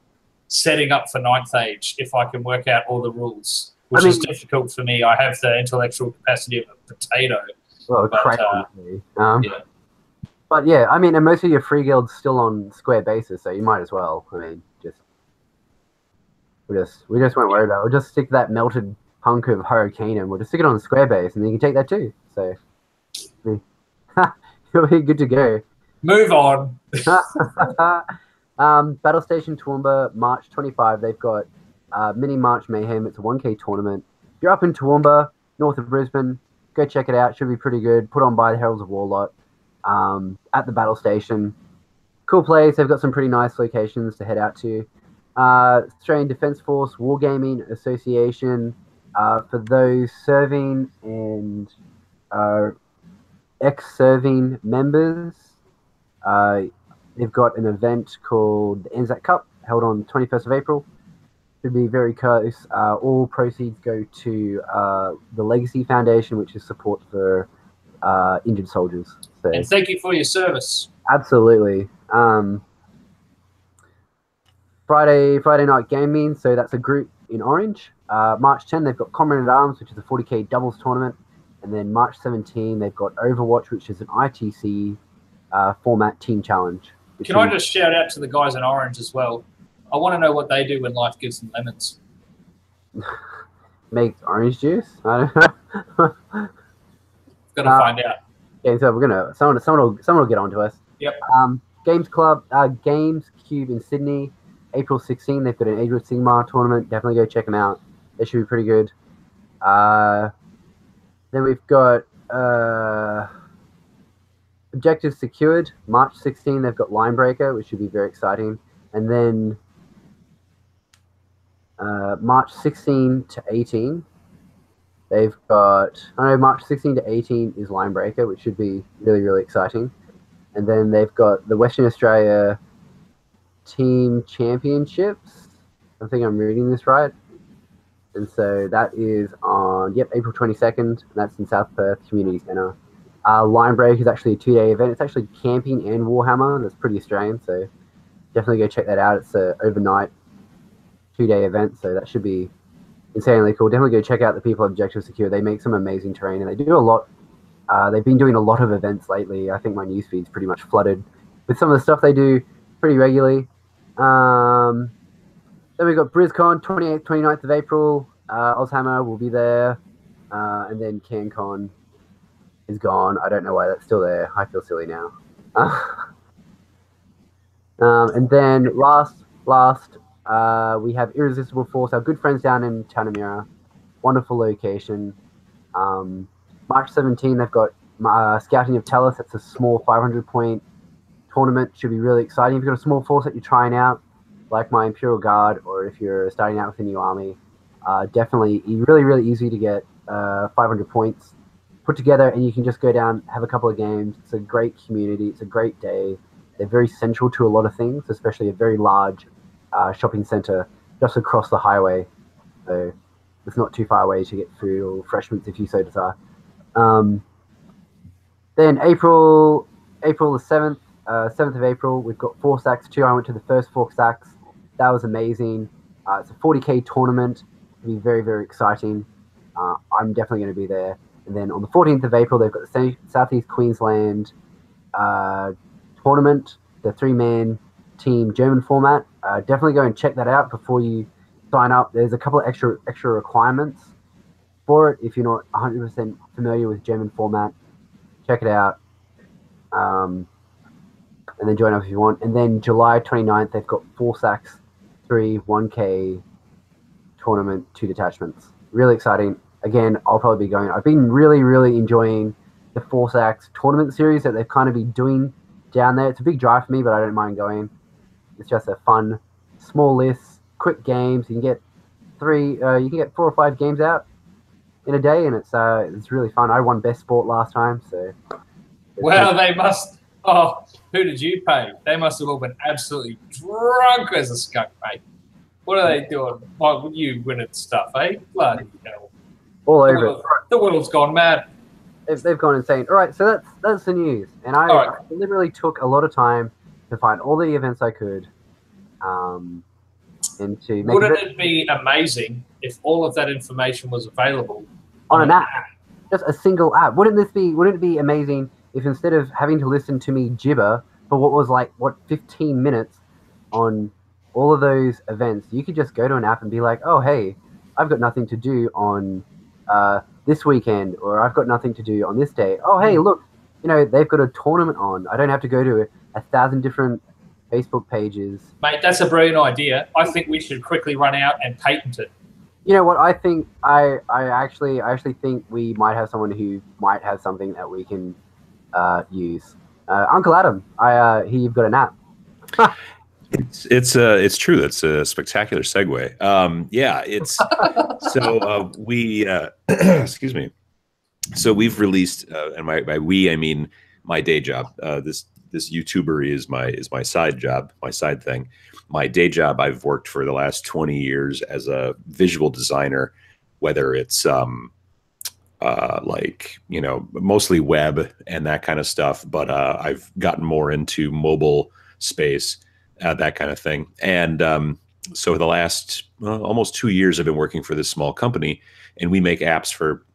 setting up for Ninth Age if I can work out all the rules, which is difficult for me. I have the intellectual capacity of a potato. Well, yeah. But yeah, I mean, and most of your free guilds still on square basis, so you might as well. I mean, we just won't worry about it. We'll just stick that melted hunk of Hurricane and we'll just stick it on the square base, and then you can take that too. So you'll be good to go. Move on. Battle Station Toowoomba, March 25. They've got Mini March Mayhem. It's a 1K tournament. If you're up in Toowoomba, north of Brisbane, go check it out. Should be pretty good. Put on by the Heralds of Warlock. At the Battle Station. Cool place. They've got some pretty nice locations to head out to. Australian Defence Force Wargaming Association, for those serving and ex-serving members. They've got an event called the Anzac Cup, held on 21st of April. Should be very close. All proceeds go to the Legacy Foundation, which is support for injured soldiers. So, and thank you for your service. Absolutely. Friday night gaming, so that's a group in Orange. March 10, they've got Comrade at Arms, which is a 40k doubles tournament. And then March 17, they've got Overwatch, which is an ITC format team challenge. Can I just shout out to the guys in Orange as well? I want to know what they do when life gives them lemons. Make orange juice? I don't know. Gonna find out. Yeah, so someone will get onto us. Yep. Games Club, Games Cube in Sydney, April 16. They've got an Age of Sigmar tournament. Definitely go check them out. They should be pretty good. Then we've got Objectives Secured, March 16. They've got Linebreaker, which should be very exciting. And then March 16 to 18. They've got, March 16 to 18 is Linebreaker, which should be really, really exciting. And then they've got the Western Australia Team Championships. I think I'm reading this right. And so that is on, April 22nd. And that's in South Perth Community Centre. Linebreaker is actually a 2-day event. It's actually camping and Warhammer. That's pretty Australian, so definitely go check that out. It's an overnight 2-day event, so that should be insanely cool. Definitely go check out the people at Objective Secure. They make some amazing terrain, and they do a lot. They've been doing a lot of events lately. I think my newsfeed's pretty much flooded with some of the stuff they do pretty regularly. Then we've got BrisCon, 28th, 29th of April. AusHammer will be there. And then CanCon is gone. I don't know why that's still there. I feel silly now. And then last, we have Irresistible Force, our good friends down in Tanamura. Wonderful location. March 17, they've got Scouting of Tellus. That's a small 500-point tournament. Should be really exciting. If you've got a small force that you're trying out, like my Imperial Guard, or if you're starting out with a new army, definitely really, really easy to get 500 points put together, and you can just go down, have a couple of games. It's a great community. It's a great day. They're very central to a lot of things, especially a very large shopping center just across the highway. So it's not too far away to get food or refreshments if you so desire. Then April the 7th, 7th of April, we've got Forsax 2. I went to the first Forsax. That was amazing. It's a 40K tournament. It'll be very, very exciting. I'm definitely going to be there. And then on the 14th of April, they've got the Southeast Queensland tournament, the 3-man team German format. Definitely go and check that out before you sign up. There's a couple of extra requirements for it if you're not 100% familiar with German format. Check it out. And then join up if you want. And then July 29th, they've got Forsax 3 1K tournament, 2 detachments. Really exciting. Again, I'll probably be going. I've been really, really enjoying the Forsax tournament series that they've kind of been doing down there. It's a big drive for me, but I don't mind going. It's just a fun, small list, quick games. You can get 4 or 5 games out in a day, and it's really fun. I won best sport last time, so. Well, they must. Oh, who did you pay? They must have all been absolutely drunk as a skunk, mate. What are they doing? Why would you win at stuff, eh? Bloody hell. All over it. The world's gone mad. They've gone insane. All right, so that's the news. And I literally took a lot of time to find all the events I could. And to make Wouldn't it be amazing if all of that information was available on an app? Just a single app. Wouldn't it be amazing if instead of having to listen to me gibber for what was 15 minutes on all of those events, you could just go to an app and be like, oh, hey, I've got nothing to do on this weekend, or I've got nothing to do on this day. Oh, hey, look, they've got a tournament on. I don't have to go to 1,000 different Facebook pages. Mate, that's a brilliant idea. I think we should quickly run out and patent it. You know what? I think I actually think we might have someone who might have something that we can use. Uncle Adam, I hear you've got an app. It's true. That's a spectacular segue. Yeah, it's so we excuse me. So we've released, and by we I mean my day job. This YouTuber is my side job, my side thing. My day job, I've worked for the last 20 years as a visual designer, whether it's mostly web and that kind of stuff, but I've gotten more into mobile space, that kind of thing. And so the last almost 2 years I've been working for this small company, and we make apps for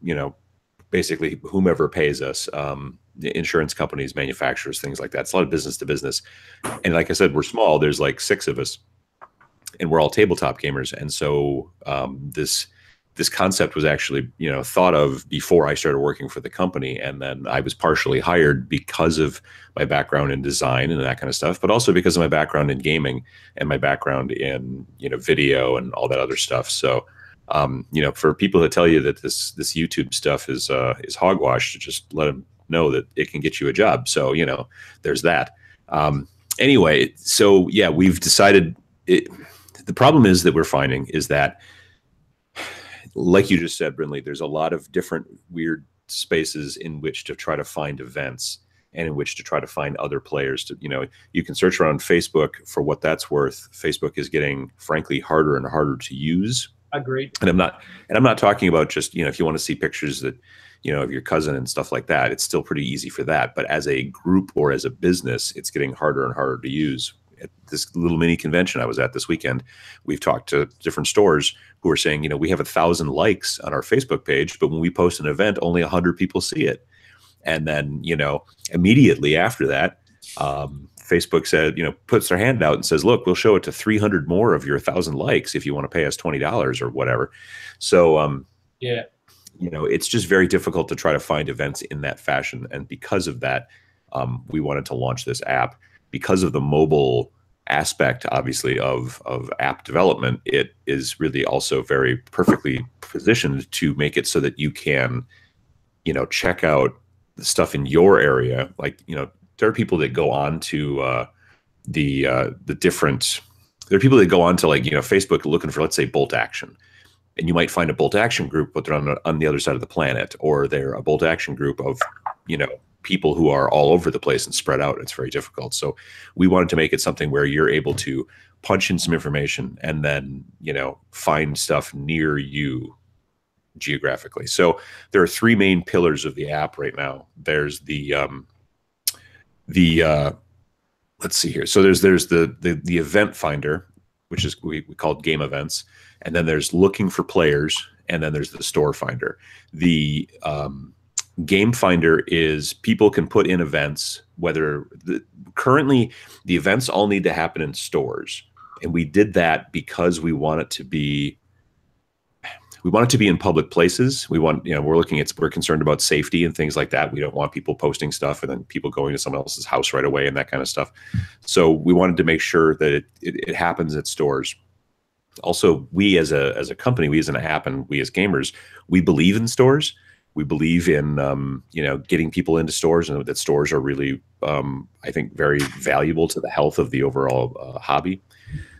basically whomever pays us, the insurance companies, manufacturers, things like that. It's a lot of business to business. And like I said, we're small. There's like 6 of us, and we're all tabletop gamers. And so this concept was actually thought of before I started working for the company, and then I was partially hired because of my background in design and that kind of stuff, but also because of my background in gaming and my background in video and all that other stuff. So for people that tell you that this YouTube stuff is hogwash, just let them know that it can get you a job. So there's that. Anyway, so yeah, we've decided the problem is that we're finding is that, like you just said, Brinley, there's a lot of different weird spaces in which to try to find events and in which to try to find other players. You can search around Facebook for what that's worth. Facebook is getting, frankly, harder and harder to use. Agreed. And I'm not talking about just, if you want to see pictures that, of your cousin and stuff like that, it's still pretty easy for that. But as a group or as a business, it's getting harder and harder to use. At this little mini convention I was at this weekend, we've talked to different stores who are saying, we have 1,000 likes on our Facebook page, but when we post an event, only 100 people see it. And then, immediately after that, Facebook said, puts their hand out and says, look, we'll show it to 300 more of your 1,000 likes if you want to pay us $20 or whatever. So, yeah, it's just very difficult to try to find events in that fashion. And because of that, we wanted to launch this app. Because of the mobile aspect, obviously, of app development, it is really also very perfectly positioned to make it so that you can, check out the stuff in your area. Like, there are people that go on to there are people that go on to Facebook looking for, let's say, bolt action. And you might find a bolt action group, but they're on the other side of the planet, or they're a bolt action group of, people who are all over the place and spread out. It's very difficult. So we wanted to make it something where you're able to punch in some information and then, find stuff near you geographically. So there are three main pillars of the app right now. There's let's see here. So there's the event finder, which is we call it game events, and then there's looking for players, and then there's the store finder. The game finder is people can put in events, currently the events all need to happen in stores. And we did that because we want it to be in public places. We're concerned about safety and things like that. We don't want people posting stuff and then people going to someone else's house right away and that kind of stuff. So we wanted to make sure that it happens at stores. Also, we as a company, we as an app, and we as gamers, we believe in stores. We believe in getting people into stores, and that stores are really, I think, very valuable to the health of the overall hobby.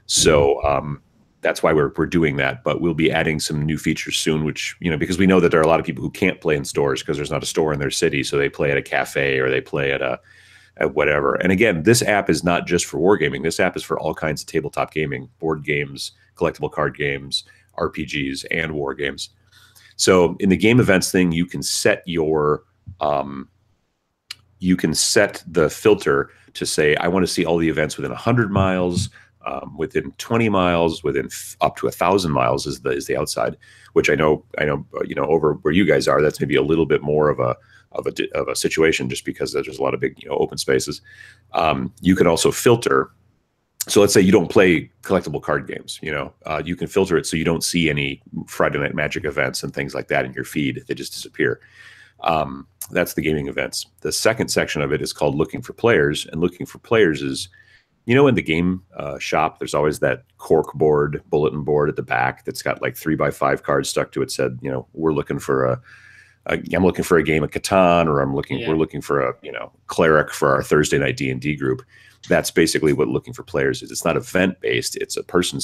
So that's why we're doing that. But we'll be adding some new features soon, which, because we know that there are a lot of people who can't play in stores because there's not a store in their city, so they play at a cafe or they play at whatever. And again, this app is not just for wargaming. This app is for all kinds of tabletop gaming, board games, collectible card games, RPGs, and war games. So in the game events thing, you can set the filter to say, I want to see all the events within 100 miles, within 20 miles, within up to 1,000 miles is the outside, which I know, over where you guys are, that's maybe a little bit more of a situation, just because there's a lot of big, open spaces. You can also filter. So let's say you don't play collectible card games, you can filter it so you don't see any Friday Night Magic events and things like that in your feed. They just disappear. That's the gaming events. The second section of it is called looking for players, and looking for players is, in the game shop, there's always that cork board, bulletin board at the back that's got like 3x5 cards stuck to it. Said, we're looking for I'm looking for a game of Catan, or we're looking for a cleric for our Thursday night D&D group. That's basically what looking for players is. It's not event based. It's a person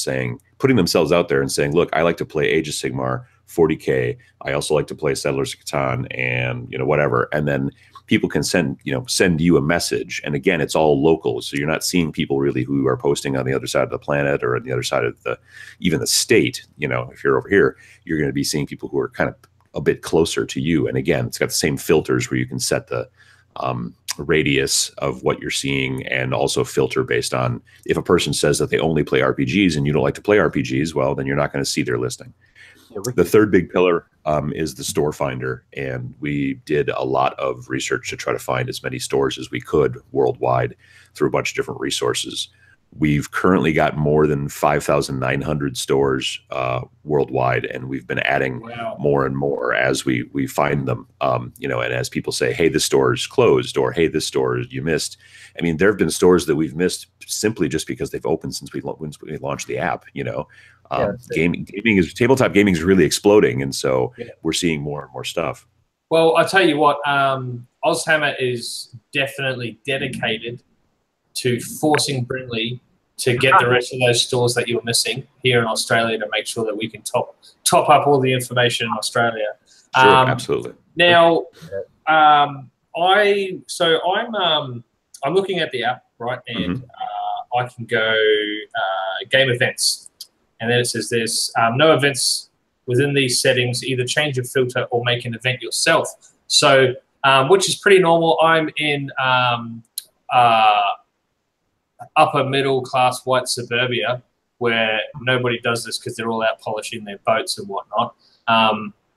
putting themselves out there and saying, look, I like to play Age of Sigmar 40K. I also like to play Settlers of Catan and whatever. And then people can send you a message. And again, it's all local. So you're not seeing people really who are posting on the other side of the planet or on the other side of even the state. If you're over here, you're going to be seeing people who are kind of a bit closer to you. And again, it's got the same filters where you can set the radius of what you're seeing, and also filter based on if a person says that they only play RPGs and you don't like to play RPGs, well, then you're not going to see their listing. The third big pillar is the store finder, and we did a lot of research to try to find as many stores as we could worldwide through a bunch of different resources. We've currently got more than 5,900 stores worldwide, and we've been adding more and more as we find them. And as people say, hey, this store is closed, or hey, this store you missed. I mean, there have been stores that we've missed simply just because they've opened since we launched the app. Tabletop gaming is really exploding, and so we're seeing more and more stuff. Well, I tell you what, AusHammer is definitely dedicated to forcing Brindley to get the rest of those stores that you're missing here in Australia, to make sure that we can top up all the information in Australia. Sure, absolutely. Now, I'm looking at the app, right, and I can go game events, and then it says there's no events within these settings. Either change your filter or make an event yourself. So, which is pretty normal. I'm in upper middle class white suburbia, where nobody does this because they're all out polishing their boats and whatnot.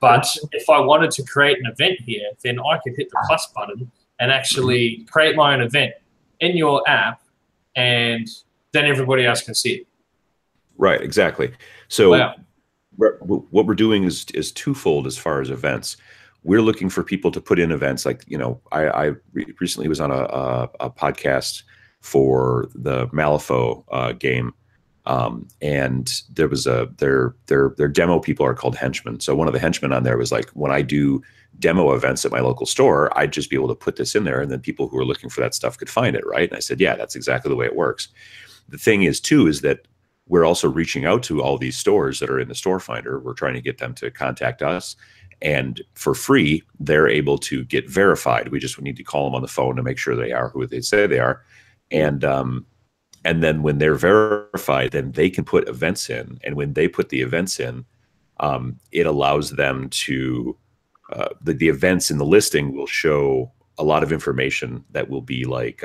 But if I wanted to create an event here, then I could hit the plus button and actually create my own event in your app, and then everybody else can see it. Right, exactly. So what we're doing is twofold as far as events. We're looking for people to put in events. Like, I recently was on a podcast for the Malifaux game, and there was their demo people are called henchmen. So one of the henchmen on there was like, when I do demo events at my local store, I'd just be able to put this in there, and then people who are looking for that stuff could find it, right? And I said, yeah, that's exactly the way it works. The thing is too, is that we're also reaching out to all these stores that are in the store finder. We're trying to get them to contact us And for free, they're able to get verified. We just need to call them on the phone to make sure they are who they say they are. And then when they're verified, then they can put events in. And when they put the events in, it allows them to, the events in the listing will show a lot of information that will be like,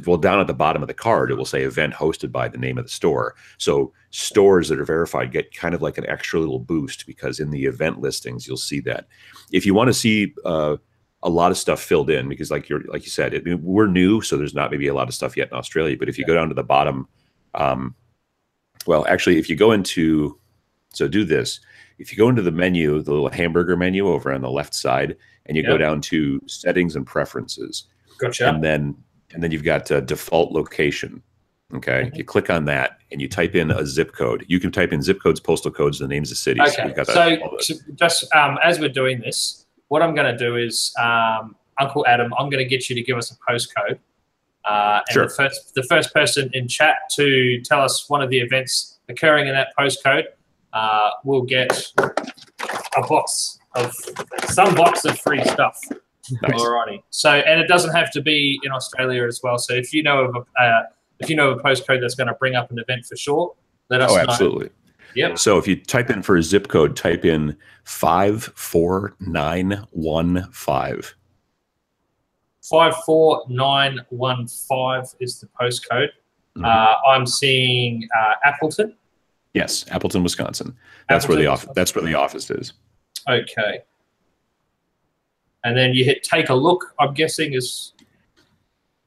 well, down at the bottom of the card, it will say event hosted by the name of the store. So stores that are verified get kind of like an extra little boost, because in the event listings, you'll see that. If you want to see a lot of stuff filled in, because like you said, we're new, so there's not maybe a lot of stuff yet in Australia. But if you go down to the bottom, well, actually, if you go into, so do this. If you go into the menu, the little hamburger menu over on the left side, and you go down to settings and preferences, gotcha. And then you've got default location. Okay, if you click on that and you type in a zip code, you can type in zip codes, postal codes, the names of cities. Okay, so just as we're doing this, what I'm going to do is, Uncle Adam, I'm going to get you to give us a postcode. And sure. The first person in chat to tell us one of the events occurring in that postcode will get some box of free stuff. Nice. Alrighty. So, and it doesn't have to be in Australia as well. So if you know of a postcode that's going to bring up an event for sure, let us know. Oh, absolutely. Yep. So if you type in for a zip code, type in 54915. 54915 is the postcode. I'm seeing Appleton. Yes, Appleton, Wisconsin. That's where the office is. Okay. And then you hit take a look, I'm guessing is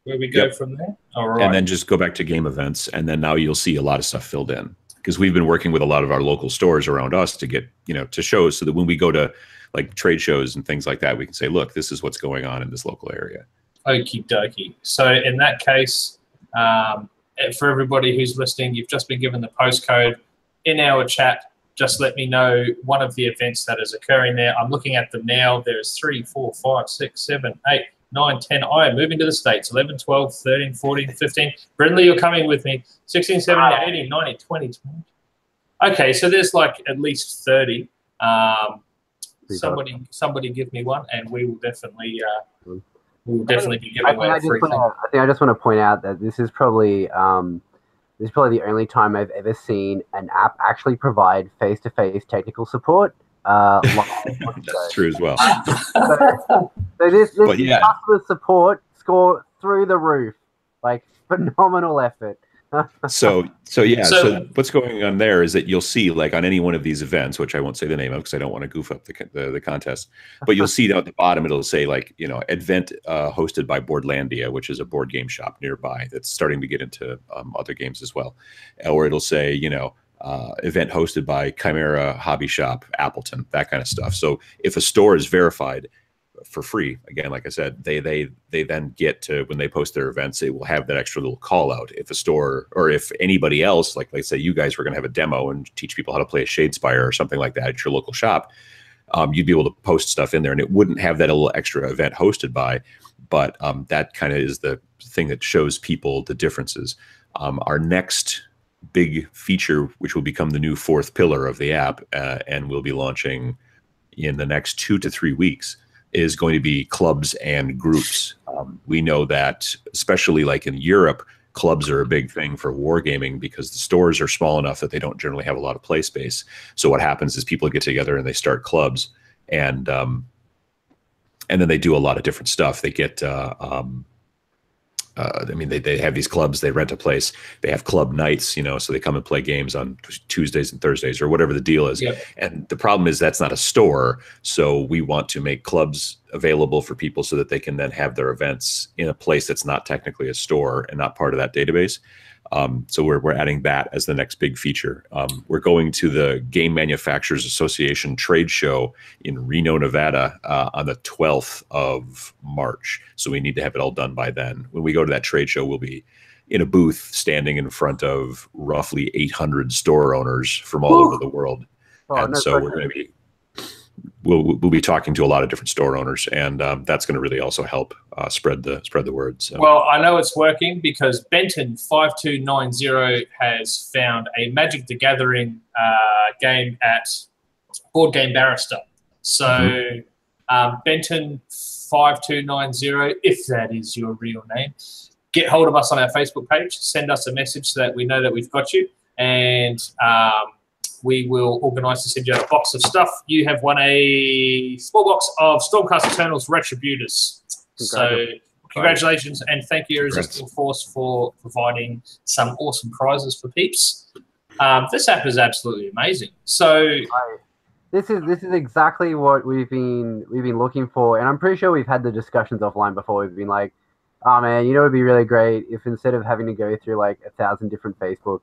where we go from there. All right. And then just go back to game events, and then now you'll see a lot of stuff filled in, because we've been working with a lot of our local stores around us to get, to shows, so that when we go to like trade shows and things like that, we can say, look, this is what's going on in this local area. Okie dokie. So in that case, for everybody who's listening, you've just been given the postcode. In our chat, just let me know one of the events that is occurring there. I'm looking at them now. There's 3, 4, 5, 6, 7, 8, 9, 10. I am moving to the States. 11, 12, 13, 14, 15. Brindley, you're coming with me. 16, 17, 18, 19, 20, 20. Okay, so there's like at least 30. Somebody give me one, and we will definitely be giving away a free thing. I think I just want to point out that this is probably the only time I've ever seen an app actually provide face-to-face technical support. That's true as well. So this customer support score through the roof, like phenomenal effort. So what's going on there is that you'll see, like on any one of these events, which I won't say the name of because I don't want to goof up the contest, but you'll see down at the bottom, it'll say like, event hosted by Boardlandia, which is a board game shop nearby that's starting to get into other games as well. Or it'll say, event hosted by Chimera Hobby Shop, Appleton, that kind of stuff. So if a store is verified for free, again, like I said, they then get to, when they post their events, it will have that extra little call out. If a store, or if anybody else, like let's say you guys were going to have a demo and teach people how to play a Shadespire or something like that at your local shop, you'd be able to post stuff in there, and it wouldn't have that little extra event hosted by, but that kind of is the thing that shows people the differences. Our next big feature, which will become the new fourth pillar of the app, and we'll be launching in the next 2 to 3 weeks, is going to be clubs and groups. We know that, especially like in Europe, clubs are a big thing for wargaming because the stores are small enough that they don't generally have a lot of play space. So what happens is people get together and they start clubs, and then they do a lot of different stuff. They get, they have these clubs, they rent a place, they have club nights, so they come and play games on Tuesdays and Thursdays or whatever the deal is. Yep. And the problem is that's not a store. So we want to make clubs available for people so that they can then have their events in a place that's not technically a store and not part of that database. So we're adding that as the next big feature. We're going to the Game Manufacturers Association trade show in Reno, Nevada on the 12th of March. So we need to have it all done by then. When we go to that trade show, we'll be in a booth standing in front of roughly 800 store owners from all over the world. So we're going to be, we'll be talking to a lot of different store owners, and that's going to really also help spread the word. So. Well, I know it's working because Benton5290 has found a Magic the Gathering game at Board Game Barrister. So Benton5290, if that is your real name, get hold of us on our Facebook page. Send us a message so that we know that we've got you, and we will organise to send you out a box of stuff. You have won a small box of Stormcast Eternals Retributors. So congratulations, and thank you, Irresistible Force, for providing some awesome prizes for peeps. This app is absolutely amazing. So this is exactly what we've been looking for, and I'm pretty sure we've had the discussions offline before. We've been like, oh man, it'd be really great if instead of having to go through like 1,000 different Facebook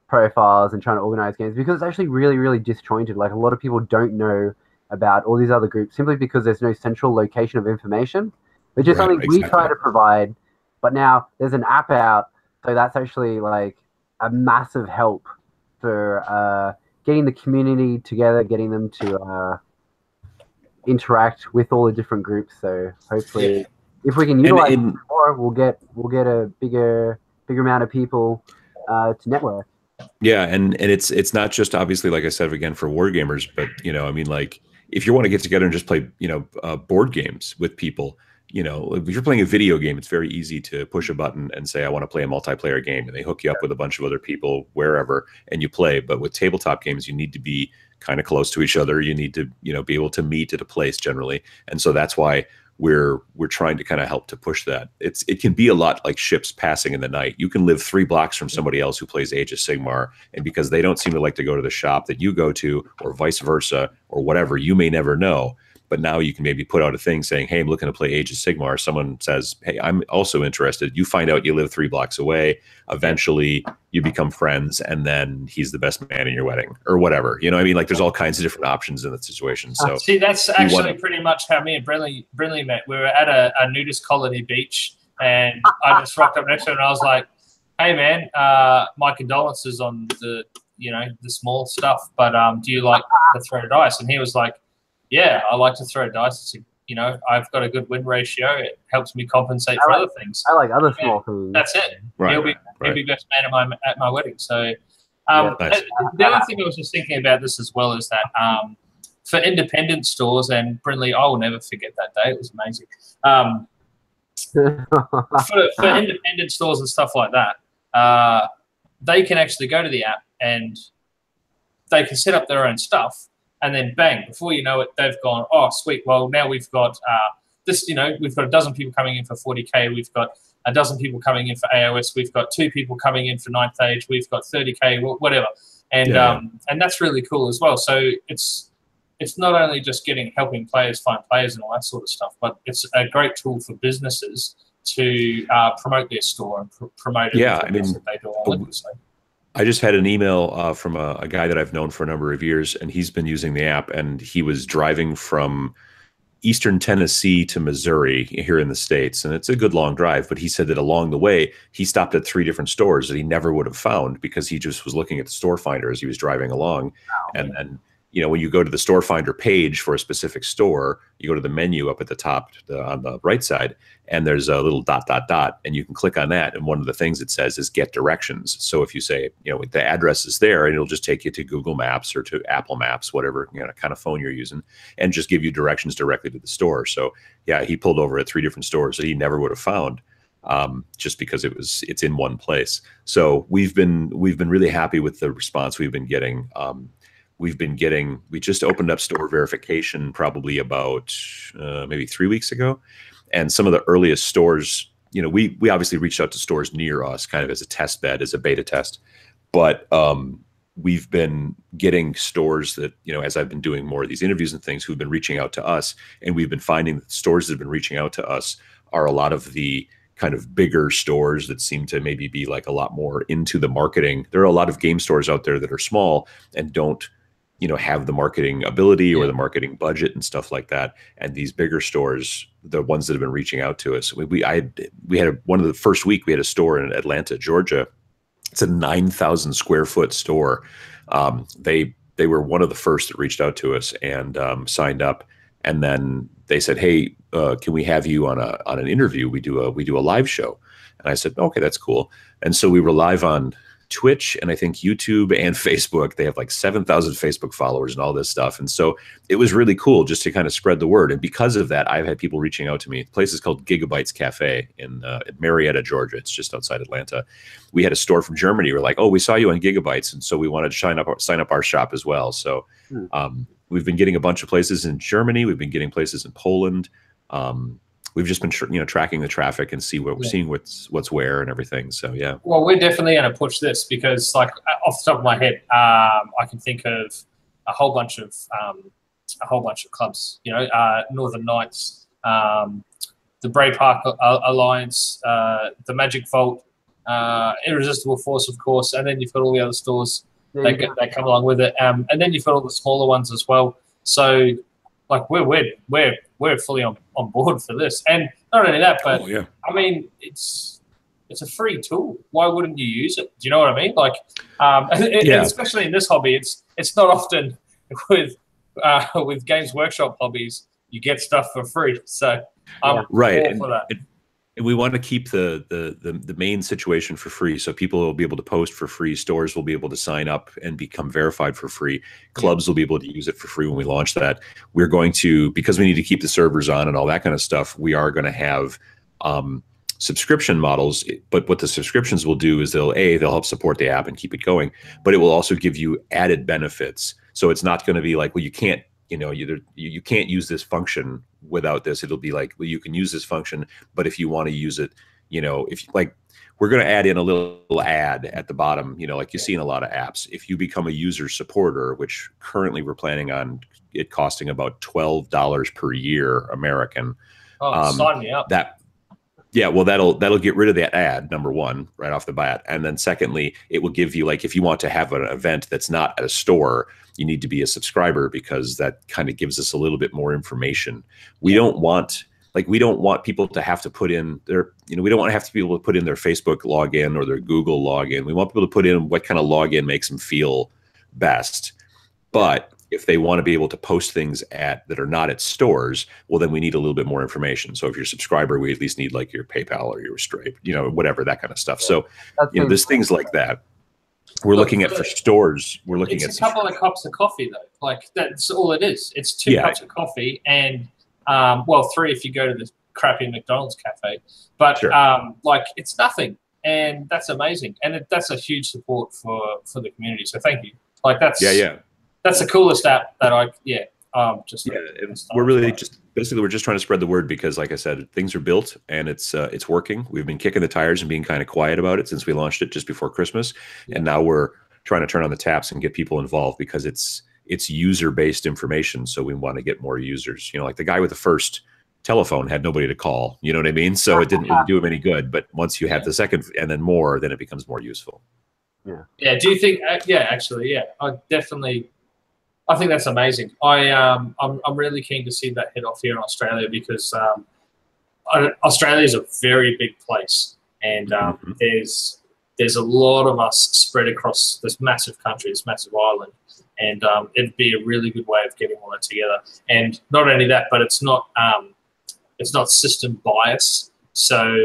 profiles and trying to organize games, because it's actually really, really disjointed. Like, a lot of people don't know about all these other groups simply because there's no central location of information, which is something we try to provide. But now there's an app out, so that's actually like a massive help for getting the community together, getting them to interact with all the different groups. So hopefully, if we can utilize it more, we'll get a bigger amount of people to network. Yeah, and it's not just, obviously, like I said, again, for wargamers, but I mean, like, if you want to get together and just play board games with people, if you're playing a video game, it's very easy to push a button and say, I want to play a multiplayer game, and they hook you up with a bunch of other people wherever, and you play. But with tabletop games, you need to be kind of close to each other. You need to be able to meet at a place generally, and so that's why we're trying to kind of help to push that. It can be a lot like ships passing in the night. You can live 3 blocks from somebody else who plays Age of Sigmar, and because they don't seem to like to go to the shop that you go to, or vice versa, or whatever, you may never know. But now you can maybe put out a thing saying, hey, I'm looking to play Age of Sigmar. Someone says, hey, I'm also interested. You find out you live 3 blocks away. Eventually, you become friends, and then he's the best man in your wedding, or whatever. I mean, like, there's all kinds of different options in that situation. So see, that's actually pretty much how me and Brinley met. We were at a nudist colony beach, and I just rocked up next to him, and I was like, hey, man, my condolences on the small stuff, but do you like to throw dice? And he was like, yeah, I like to throw dice. I've got a good win ratio. It helps me compensate for other things. I like other small things. That's it. He'll be best man at my wedding. So the other thing I was just thinking about this as well is that for independent stores, and Brinley, I will never forget that day. It was amazing. For independent stores and stuff like that, they can actually go to the app and they can set up their own stuff. And then bang, before you know it, they've gone, oh, sweet. Well, now we've got this, we've got a dozen people coming in for 40K. We've got a dozen people coming in for AoS. We've got 2 people coming in for 9th Age. We've got 30K, whatever. And that's really cool as well. So it's not only just helping players find players and all that sort of stuff, but it's a great tool for businesses to promote their store and promote everything that they do relentlessly. I just had an email from a guy that I've known for a number of years, and he's been using the app, and he was driving from eastern Tennessee to Missouri here in the States, and it's a good long drive, but he said that along the way, he stopped at 3 different stores that he never would have found because he just was looking at the store finder as he was driving along. And then, when you go to the store finder page for a specific store, you go to the menu up at the top on the right side, and there's a little ... and you can click on that. And one of the things it says is get directions. So if you say, the address is there, and it'll just take you to Google Maps or to Apple Maps, whatever kind of phone you're using, and just give you directions directly to the store. So yeah, he pulled over at 3 different stores that he never would have found, just because it's in one place. So we've been really happy with the response we've been getting. We just opened up store verification probably about maybe 3 weeks ago. And some of the earliest stores, we obviously reached out to stores near us kind of as a test bed, as a beta test. But we've been getting stores that, as I've been doing more of these interviews and things, who've been reaching out to us. And we've been finding that stores that have been reaching out to us are a lot of the kind of bigger stores that seem to maybe be like a lot more into the marketing. There are a lot of game stores out there that are small and don't have the marketing ability or the marketing budget and stuff like that. And these bigger stores, the ones that have been reaching out to us, we had one of the first week, we had a store in Atlanta, Georgia. It's a 9,000 square foot store. They were one of the first that reached out to us and signed up. And then they said, hey, can we have you on an interview? We do a live show. And I said, okay, that's cool. And so we were live on Twitch and I think YouTube and Facebook. They have like 7,000 Facebook followers and all this stuff. And so it was really cool just to kind of spread the word. And because of that, I've had people reaching out to me. The place is called Gigabytes Cafe in Marietta, Georgia. It's just outside Atlanta. We had a store from Germany. We're like, oh, we saw you on Gigabytes. And so we wanted to sign up our shop as well. So we've been getting a bunch of places in Germany. We've been getting places in Poland. We've just been tracking the traffic and seeing what's where and everything. So yeah. Well, we're definitely going to push this because, like, off the top of my head, I can think of a whole bunch of clubs. Northern Knights, the Bray Park Alliance, the Magic Vault, Irresistible Force, of course, and then you've got all the other stores that come along with it, and then you've got all the smaller ones as well. So, like, we're fully on board for this, and not only that, but I mean, it's a free tool. Why wouldn't you use it? Do you know what I mean? Like, especially in this hobby, it's not often with Games Workshop hobbies you get stuff for free. So I'm all for that. And we want to keep the main situation for free, so people will be able to post for free. Stores will be able to sign up and become verified for free. Clubs will be able to use it for free when we launch that. We're going to, because we need to keep the servers on and all that kind of stuff, we are going to have subscription models. But what the subscriptions will do is they'll help support the app and keep it going, but it will also give you added benefits. So it's not going to be like, well, you can't use this function without this. It'll be like, well, you can use this function, but if you want to use it, if like, we're going to add in a little ad at the bottom, like you see in a lot of apps. If you become a user supporter, which currently we're planning on it costing about $12 per year American. Sign me up. That'll get rid of that ad, number one, right off the bat. And then secondly, it will give you, like, if you want to have an event that's not at a store, you need to be a subscriber, because that kind of gives us a little bit more information. We don't want people to have to put in their, we don't want to have to be able to put in their Facebook login or their Google login. We want people to put in what kind of login makes them feel best. But if they want to be able to post things that are not at stores, well, then we need a little bit more information. So if you're a subscriber, we at least need like your PayPal or your Stripe, whatever, that kind of stuff. So, there's things like that. We're looking at for stores. We're looking at a couple of cups of coffee, though. Like, that's all it is. It's 2 cups of coffee and, 3 if you go to the crappy McDonald's cafe. But like, it's nothing, and that's amazing, and that's a huge support for the community. So thank you. Like, that's that's the coolest app that we're really we're just trying to spread the word, because, like I said, things are built and it's working. We've been kicking the tires and being kind of quiet about it since we launched it just before Christmas, and now we're trying to turn on the taps and get people involved, because it's user-based information. So we want to get more users. Like the guy with the first telephone had nobody to call. You know what I mean? So it didn't really do him any good. But once you have the second and then more, then it becomes more useful. Yeah. Do you think? I think that's amazing. I'm really keen to see that head off here in Australia, because Australia is a very big place, and there's a lot of us spread across this massive country, this massive island, and it'd be a really good way of getting all that together. And not only that, but it's not system bias. So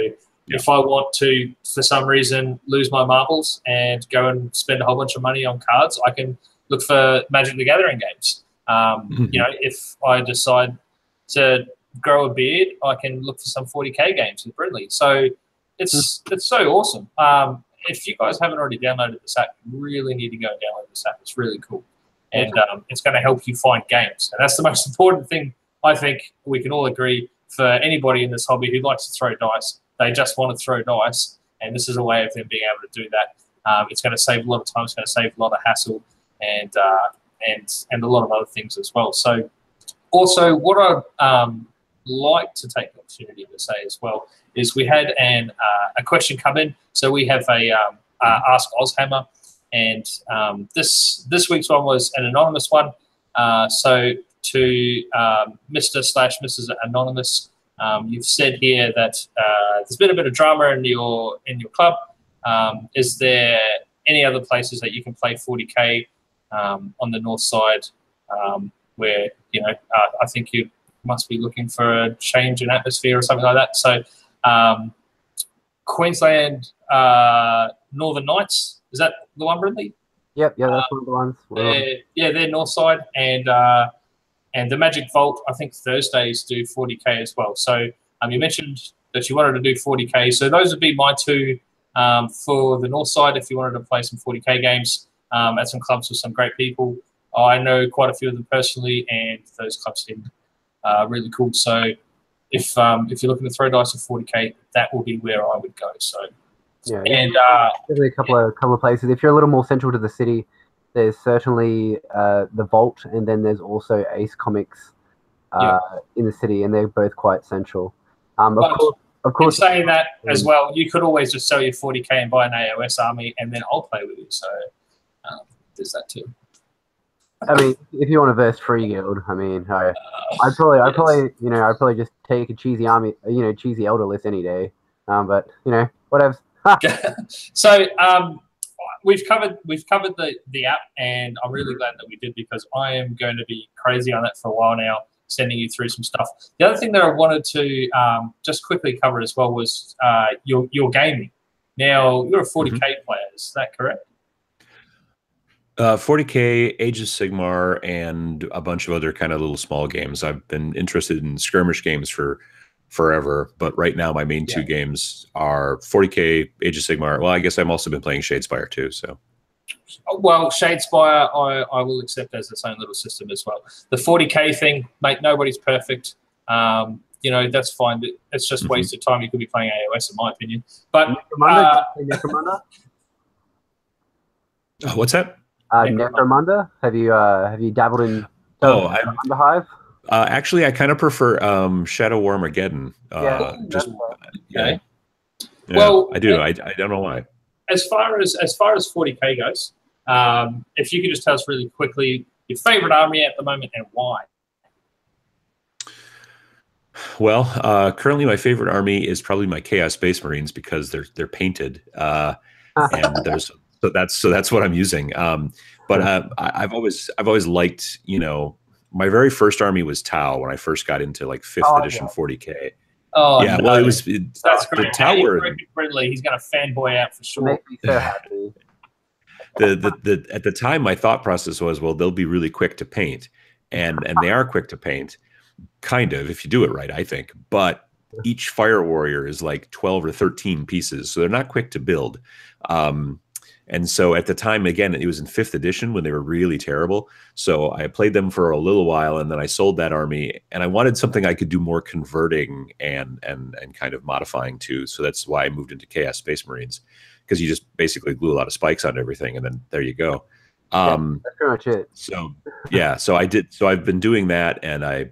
if I want to, for some reason, lose my marbles and go and spend a whole bunch of money on cards, I can look for Magic the Gathering games. If I decide to grow a beard, I can look for some 40K games with Brindley. So it's so awesome. If you guys haven't already downloaded this app, you really need to go and download this app. It's really cool. And it's going to help you find games. And that's the most important thing, I think we can all agree, for anybody in this hobby who likes to throw dice. They just want to throw dice, and this is a way of them being able to do that. It's going to save a lot of time. It's going to save a lot of hassle, and a lot of other things as well. So, also, what I'd like to take the opportunity to say as well is we had a question come in. So we have a Ask AusHammer, and this week's one was an anonymous one. So to Mr./Mrs. Anonymous, you've said here that there's been a bit of drama in your club. Is there any other places that you can play 40K on the north side where I think you must be looking for a change in atmosphere or something like that? So Queensland Northern Knights Is that the one, Brindley? Yep, yeah, that's one of the ones. They're north side, and the Magic Vault, I think Thursdays do 40K as well. So you mentioned that you wanted to do 40K. So those would be my two for the north side if you wanted to play some 40K games at some clubs with some great people. I know quite a few of them personally, and those clubs seem really cool. So if you're looking to throw dice at 40K, that will be where I would go. So yeah, and definitely a couple of places. If you're a little more central to the city, there's certainly the Vault, and then there's also Ace Comics in the city, and they're both quite central. Of course. In saying that as well, you could always just sell your 40K and buy an AoS army, and then I'll play with you. So there's that too. I mean, if you want a verse free guild, I mean, I'd probably just take a cheesy army, cheesy elder list any day. But whatever. So we've covered the app, and I'm really glad that we did, because I am going to be crazy on it for a while now, sending you through some stuff. The other thing that I wanted to just quickly cover as well was your gaming. Now, you're a 40K player, is that correct? 40K, Age of Sigmar, and a bunch of other kind of little small games. I've been interested in skirmish games for forever, but right now my main two games are 40K, Age of Sigmar. Well, I guess I've also been playing Shadespire too. So, well, Shadespire I will accept as its own little system as well. The 40K thing, mate, nobody's perfect. That's fine. But it's just wasted time. You could be playing AoS, in my opinion. But Necromunda? What's that? Necromunda? Have you dabbled in Necromunda Hive? Actually, I kind of prefer Shadow War Armageddon. Okay. Well, I do. I don't know why. As far as 40K goes, if you could just tell us really quickly your favorite army at the moment and why. Well, currently my favorite army is probably my Chaos Space Marines, because they're painted, and that's what I'm using. But I've always liked, my very first army was Tau when I first got into like 5th edition 40K. Oh yeah, no. well, that's great. the Tower. Brindley, he's gonna fanboy out for sure. Makes me so happy. At the time, my thought process was, well, they'll be really quick to paint, and they are quick to paint, kind of, if you do it right, I think. But each Fire Warrior is like 12 or 13 pieces, so they're not quick to build. And so at the time, again, it was in 5th edition when they were really terrible. So I played them for a little while, and then I sold that army, and I wanted something I could do more converting and kind of modifying to. So that's why I moved into Chaos Space Marines, because you just basically glue a lot of spikes on everything, and then there you go. That's pretty much it. So yeah, so I did. So I've been doing that, and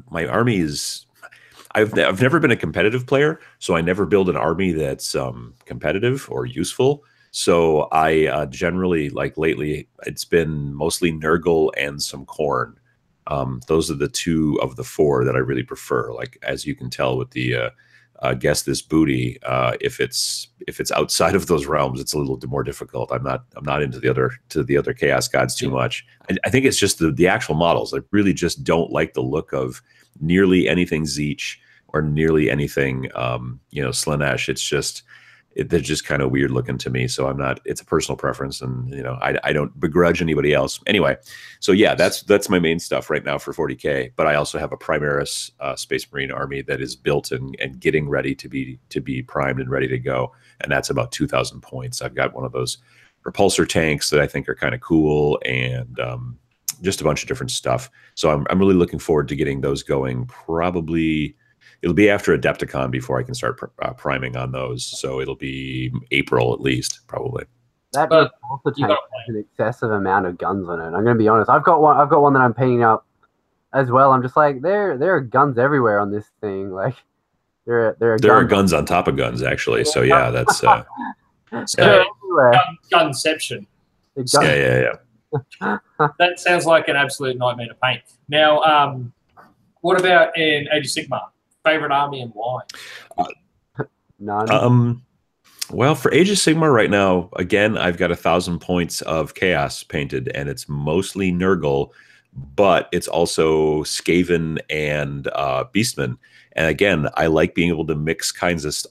my army is. I've never been a competitive player, so I never build an army that's competitive or useful. So I generally, like lately, it's been mostly Nurgle and some Khorne. Those are the 2 of the 4 that I really prefer. Like, as you can tell with the guess this booty, if it's outside of those realms, it's a little more difficult. I'm not into the other Chaos Gods too much. I think it's just the actual models. I really just don't like the look of nearly anything Zeech or nearly anything Slaanesh. It's just they're just kind of weird looking to me. So I'm not. It's a personal preference, and I don't begrudge anybody else. Anyway, so yeah, that's my main stuff right now for 40K. But I also have a Primaris Space Marine army that is built and getting ready to be primed and ready to go, and that's about 2,000 points. I've got one of those repulsor tanks that I think are kind of cool, and just a bunch of different stuff. So I'm really looking forward to getting those going. Probably it'll be after Adepticon before I can start priming on those. So it'll be April at least, probably. That repulsor tank has an excessive amount of guns on it. I'm going to be honest. I've got one that I'm painting up as well. I'm just like, there are guns everywhere on this thing. Like there are guns on top of guns, actually. So yeah, that's so gunception. Yeah. That sounds like an absolute nightmare to paint. Now, what about in Age of Sigmar? Favorite army and why? None. Well, for Age of Sigmar right now, again, I've got 1,000 points of Chaos painted, and it's mostly Nurgle but it's also Skaven and Beastmen. And again, I like being able to mix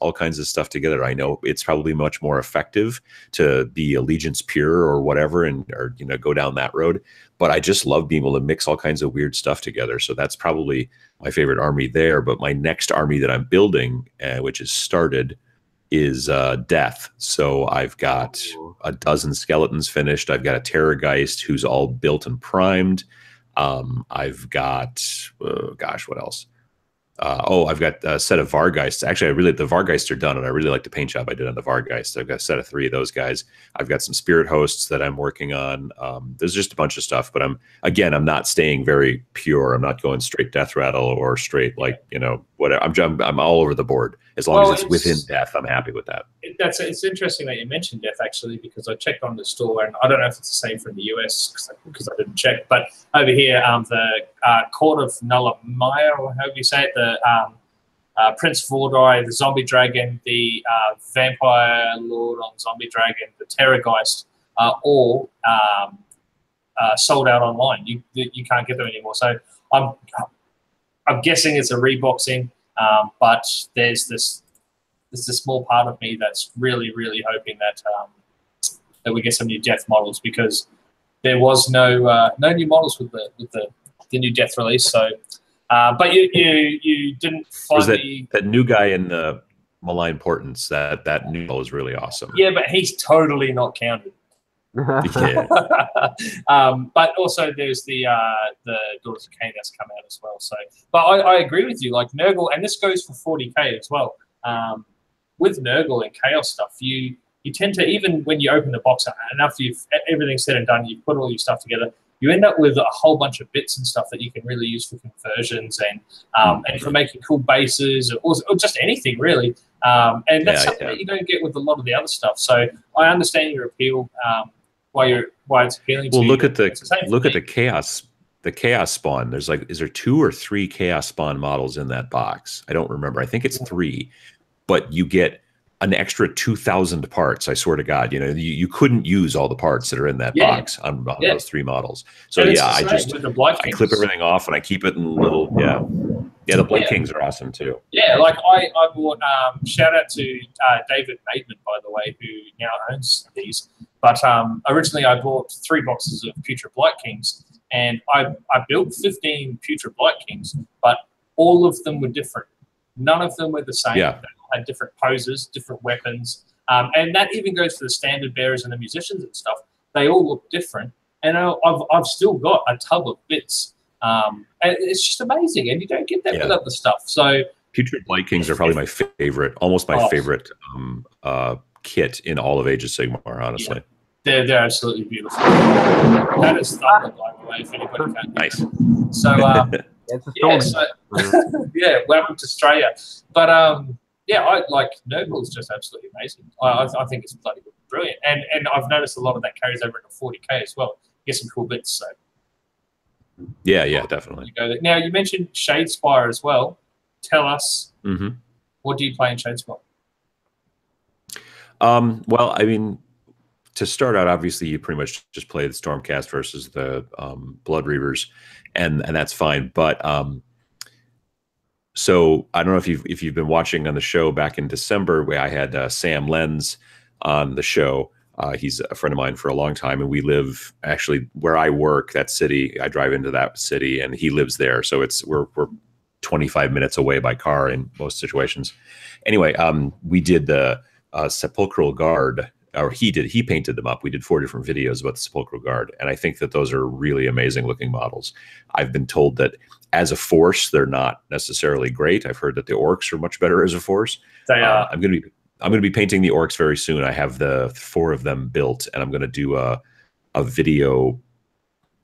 all kinds of stuff together. I know it's probably much more effective to be Allegiance pure or whatever, or go down that road. But I just love being able to mix all kinds of weird stuff together. So that's probably my favorite army there. But my next army that I'm building, which is started, is Death. So I've got a dozen skeletons finished. I've got a Terrorgeist who's all built and primed. I've got, gosh, what else? I've got a set of Vargeists. Actually, the Vargeists are done, and I really like the paint job I did on the Vargeist. I've got a set of 3 of those guys. I've got some Spirit Hosts that I'm working on. There's just a bunch of stuff, but I'm not staying very pure. I'm not going straight Death Rattle or straight whatever. I'm all over the board. As long as it's within Death, I'm happy with that. It's interesting that you mentioned Death, actually, because I checked on the store, and I don't know if it's the same from the US because I didn't check, but over here, the Court of Nullmire, or however you say it, the Prince Vordai, the Zombie Dragon, the Vampire Lord on Zombie Dragon, the Terrorgeist are all sold out online. You can't get them anymore. So I'm guessing it's a reboxing, but there's this small part of me that's really, really hoping that that we get some new Death models, because there was no new models with the new Death release. So. But you didn't find that new guy in the Malign Portents. That new model is really awesome. Yeah, but he's totally not counted. Yeah. But also there's the Daughters of Cain that's come out as well. So, but I agree with you. Like Nurgle, and this goes for 40k as well. With Nurgle and Chaos stuff, you tend to, even when you open the box, and after everything's said and done, you've put all your stuff together, you end up with a whole bunch of bits and stuff that you can really use for conversions and for making cool bases or just anything really. And that's something that you don't get with a lot of the other stuff. So I understand your appeal, why it's appealing to you. Well, look at the chaos spawn. Is there 2 or 3 chaos spawn models in that box? I don't remember. I think it's 3, but you get an extra 2,000 parts. I swear to God, you couldn't use all the parts that are in that box on those 3 models. So I clip everything off and I keep it in little, the Blood Kings are awesome too. Yeah, like I bought, shout out to David Maidman, by the way, who now owns these. But originally I bought 3 boxes of Putrid Blight Kings, and I built 15 Putrid Blight Kings, but all of them were different. None of them were the same. Yeah. Had different poses, different weapons, and that even goes for the standard bearers and the musicians and stuff. They all look different, and I've still got a tub of bits, and it's just amazing. And you don't get that with other stuff. So Putrid Blight Kings are probably my favorite, almost my favorite kit in all of Age of Sigmar. Honestly, they're absolutely beautiful. That is Thunder, by the way, if anybody can. Nice. So welcome to Australia, but I like Nurgle is just absolutely amazing. I think it's bloody brilliant, and I've noticed a lot of that carries over into 40k as well. Get some cool bits. So yeah, definitely. Now you mentioned Shadespire as well. Tell us, what do you play in Shadespire? Well, I mean, to start out, obviously you pretty much just play the Stormcast versus the Blood Reavers, and that's fine. But so I don't know if you've been watching on the show back in December, where I had Sam Lenz on the show. He's a friend of mine for a long time, and we live actually where I work. That city, I drive into that city, and he lives there. So we're 25 minutes away by car in most situations. Anyway, we did the Sepulchral Guard, or he painted them up. We did 4 different videos about the Sepulchral Guard, and I think that those are really amazing looking models. I've been told that as a force, they're not necessarily great. I've heard that the orcs are much better as a force. They are. I'm going to be painting the orcs very soon. I have the 4 of them built, and I'm going to do a video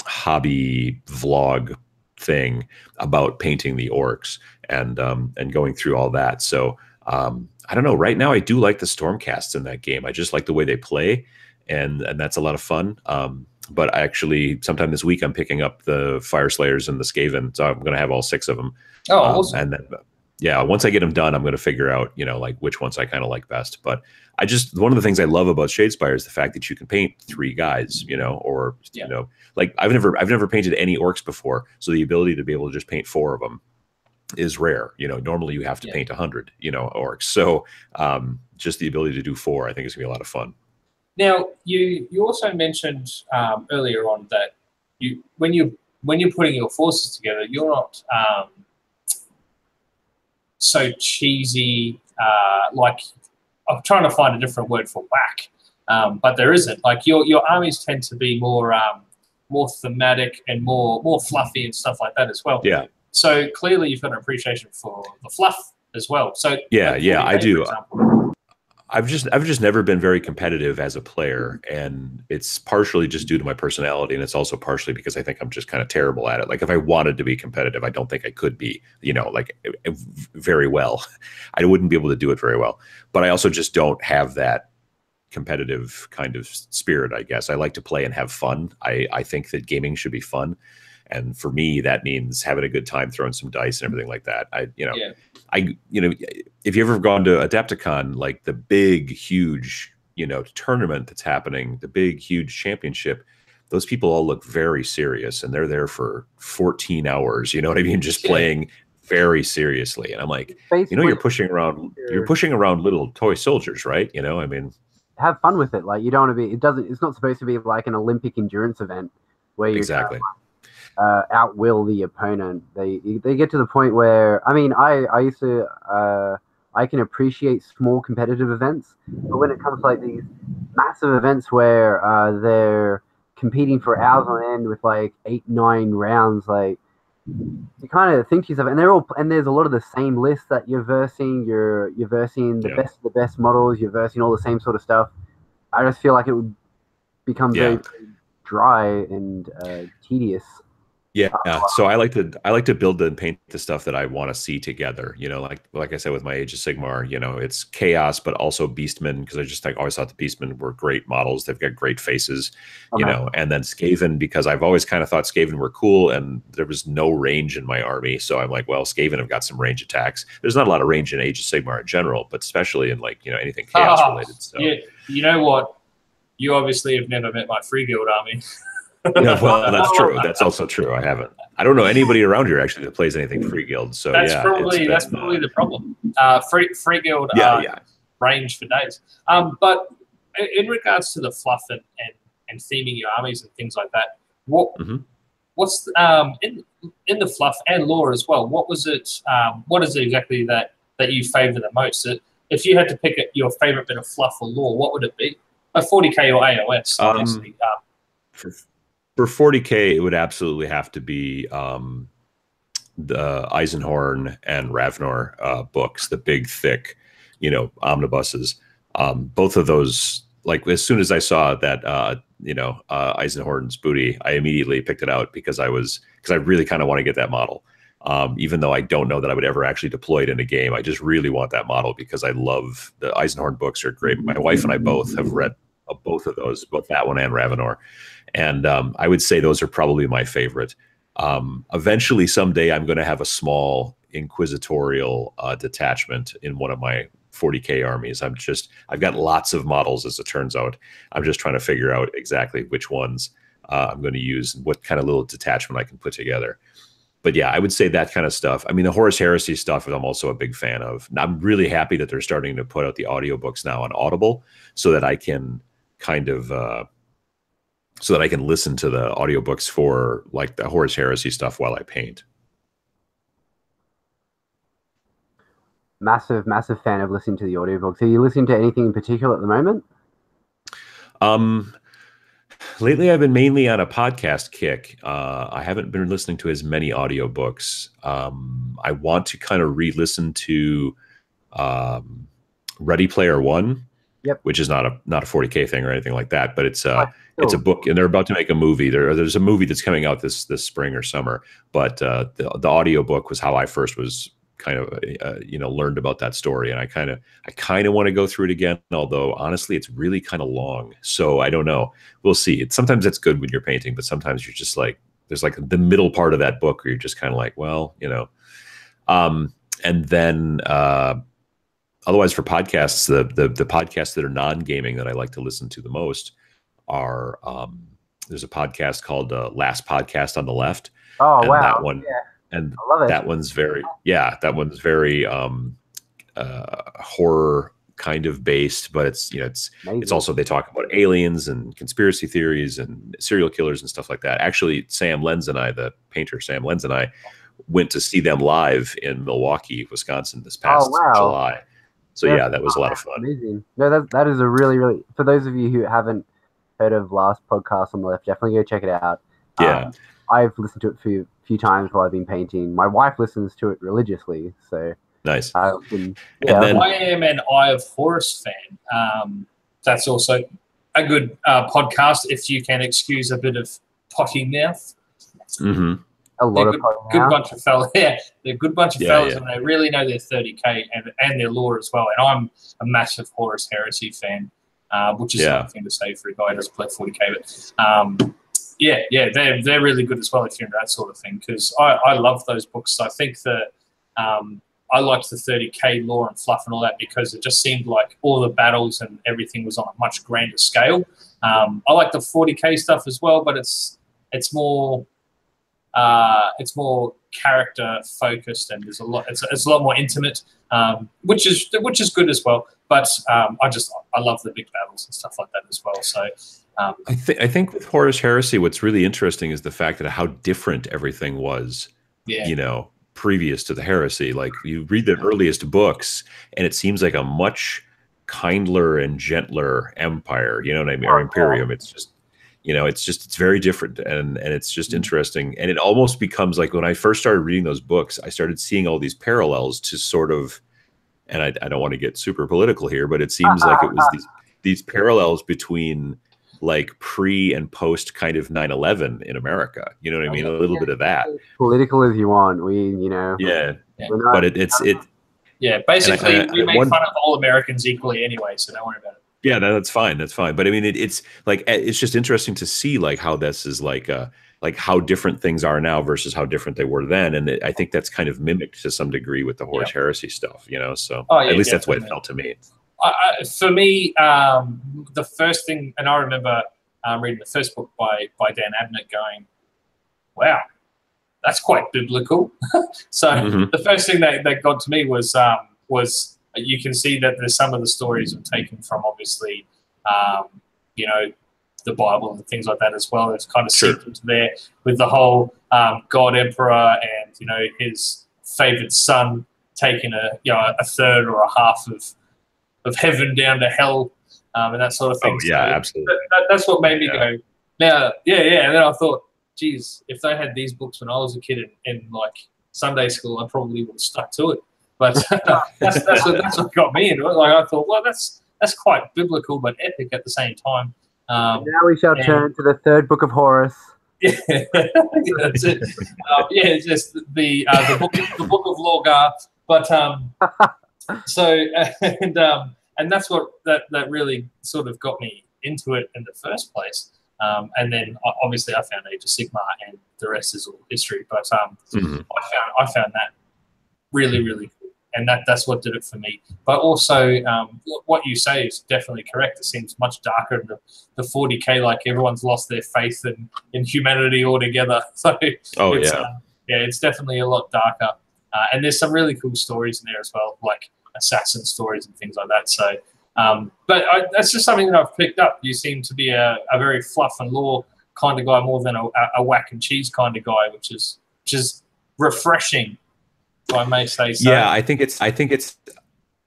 hobby vlog thing about painting the orcs and going through all that. So I don't know. Right now, I do like the Stormcasts in that game. I just like the way they play, and that's a lot of fun. But actually, sometime this week, I'm picking up the Fire Slayers and the Skaven, so I'm going to have all 6 of them. Oh, awesome. And then, yeah, once I get them done, I'm going to figure out, you know, like which ones I kind of like best. But one of the things I love about Shadespire is the fact that you can paint 3 guys, you know, or, you know, like I've never painted any orcs before. So the ability to be able to just paint 4 of them is rare. You know, normally you have to paint 100, you know, orcs. So just the ability to do 4, I think is gonna be a lot of fun. Now, you also mentioned earlier on that when you're putting your forces together, you're not so cheesy. Like, I'm trying to find a different word for whack, but there isn't. Like your armies tend to be more thematic and more fluffy and stuff like that as well. Yeah. So clearly, you've got an appreciation for the fluff as well. So yeah, I do. I've just never been very competitive as a player, and it's partially just due to my personality, and it's also partially because I think I'm just kind of terrible at it. Like if I wanted to be competitive, I don't think I could be, you know, like very well. I wouldn't be able to do it very well. But I also just don't have that competitive kind of spirit, I guess. I like to play and have fun. I think that gaming should be fun. And for me, that means having a good time, throwing some dice and everything like that. If you've ever gone to Adepticon, like the big, huge, you know, tournament that's happening, the big, huge championship, those people all look very serious, and they're there for 14 hours. You know what I mean? Just playing very seriously. And I'm like, you know, you're pushing around little toy soldiers, right? You know, I mean, have fun with it. Like you don't want to be. It's not supposed to be like an Olympic endurance event where you exactly. Outwill the opponent. They get to the point where, I mean, I used to I can appreciate small competitive events, but when it comes to like these massive events where they're competing for hours on end with like 8-9 rounds, like you kind of think to yourself, and there's a lot of the same lists that you're versing. You're versing the best of the best models. You're versing all the same sort of stuff. I just feel like it would become very dry and tedious. Yeah, so I like to build and paint the stuff that I want to see together. You know, like I said with my Age of Sigmar, you know, it's chaos, but also Beastmen, because I always thought the Beastmen were great models. They've got great faces, you know, and then Skaven, because I've always kind of thought Skaven were cool, and there was no range in my army. So I'm like, well, Skaven have got some range attacks. There's not a lot of range in Age of Sigmar in general, but especially in like, you know, anything chaos related. So you know what? You obviously have never met my Free Guild army. Yeah, well, that's true. That's also true. I haven't. I don't know anybody around here actually that plays anything Free Guild. So that's probably the problem. Free Guild range for days. But in regards to the fluff and theming your armies and things like that, what's in the fluff and lore as well? What was it? What is it exactly that you favor the most? If you had to pick your favorite bit of fluff or lore, what would it be? A 40k or AoS, obviously. For 40k, it would absolutely have to be the Eisenhorn and Ravnor books, the big, thick, you know, omnibuses. Both of those, like as soon as I saw that, Eisenhorn's booty, I immediately picked it out because I really kind of want to get that model. Even though I don't know that I would ever actually deploy it in a game, I just really want that model because I love the Eisenhorn books are great. My wife and I both have read both of those, both that one and Ravnor. And I would say those are probably my favorite. Eventually, someday, I'm going to have a small inquisitorial detachment in one of my 40k armies. I've got lots of models, as it turns out. I'm just trying to figure out exactly which ones I'm going to use and what kind of little detachment I can put together. But yeah, I would say that kind of stuff. I mean, the Horus Heresy stuff I'm also a big fan of. And I'm really happy that they're starting to put out the audiobooks now on Audible so that I can kind of listen to the audiobooks for like the Horus Heresy stuff while I paint. Massive fan of listening to the audiobooks. Are you listening to anything in particular at the moment? Lately I've been mainly on a podcast kick. I haven't been listening to as many audiobooks. I want to kind of re-listen to Ready Player One. Yep. Which is not a 40k thing or anything like that, but it's a book, and they're about to make a movie. There's a movie that's coming out this spring or summer, but the audio book was how I first was kind of learned about that story, and I kind of want to go through it again. Although honestly, it's really kind of long, so I don't know. We'll see. Sometimes it's good when you're painting, but sometimes you're just like there's like the middle part of that book where you're just kind of like, well, you know. and then otherwise for podcasts, the podcasts that are non-gaming that I like to listen to the most are there's a podcast called Last Podcast on the Left. Oh, and wow. That one, yeah. and I love it. that one's very horror kind of based, but it's it's also, they talk about aliens and conspiracy theories and serial killers and stuff like that. Actually, Sam Lenz and I, the painter Sam Lenz and I, went to see them live in Milwaukee, Wisconsin this past July. So yeah, that was a lot of fun. Amazing. No, that is a really, really, for those of you who haven't heard of Last Podcast on the Left, definitely go check it out. Yeah. I've listened to it for a few times while I've been painting. My wife listens to it religiously, so nice. And then, I am an Eye of Horus fan. That's also a good podcast, if you can excuse a bit of potty mouth. Mm-hmm. A lot of good bunch of fellas. Yeah, they're a good bunch of fellas, and they really know their 30K and their lore as well. And I'm a massive Horus Heresy fan, which is something to say for a guy who doesn't play 40K. But they're really good as well if you're into that sort of thing, because I love those books. I think that I liked the 30K lore and fluff and all that because it just seemed like all the battles and everything was on a much grander scale. I like the 40K stuff as well, but it's more character focused, and there's a lot. It's a lot more intimate, which is good as well. But I love the big battles and stuff like that as well. So I think with Horus Heresy, what's really interesting is the fact that how different everything was. Yeah. Previous to the heresy. Like, you read the earliest books, and it seems like a much kindler and gentler empire. You know what I mean? Or Imperium. It's just. It's very different, and it's just interesting. And it almost becomes like, when I first started reading those books, I started seeing all these parallels to sort of, and I don't want to get super political here, but it seems like it was these parallels between like pre and post kind of 9/11 in America. You know what I mean? A little bit of that. Political as you want. But it's basically we make fun of all Americans equally anyway, so don't worry about it. Yeah, that's fine. That's fine. But I mean, it's like, it's just interesting to see like how this is like how different things are now versus how different they were then. And I think that's kind of mimicked to some degree with the Horus Heresy stuff, So at least that's what it felt to me. For me, the first thing, and I remember reading the first book by Dan Abnett going, wow, that's quite biblical. So the first thing that got to me was you can see that there's some of the stories are taken from, obviously, the Bible and things like that as well. It's kind of seeped into there with the whole God Emperor and, his favored son taking a third or a half of heaven down to hell and that sort of thing. Oh, yeah, so absolutely. That's what made me go, now, And then I thought, geez, if they had these books when I was a kid in like Sunday school, I probably would have stuck to it. But that's what got me into it. Like, I thought, well, that's quite biblical, but epic at the same time. Now we shall turn to the third book of Horus. Yeah, that's it. It's just the book of Lorgar. But and that's what that really sort of got me into it in the first place. And then obviously I found Age of Sigmar, and the rest is all history. But I found that really, really cool. And that's what did it for me. But also, what you say is definitely correct. It seems much darker in the 40K, like everyone's lost their faith in humanity altogether. So it's definitely a lot darker. And there's some really cool stories in there as well, like assassin stories and things like that. So, but that's just something that I've picked up. You seem to be a very fluff and lore kind of guy more than a whack and cheese kind of guy, which is refreshing, if I may say so. Yeah, I think it's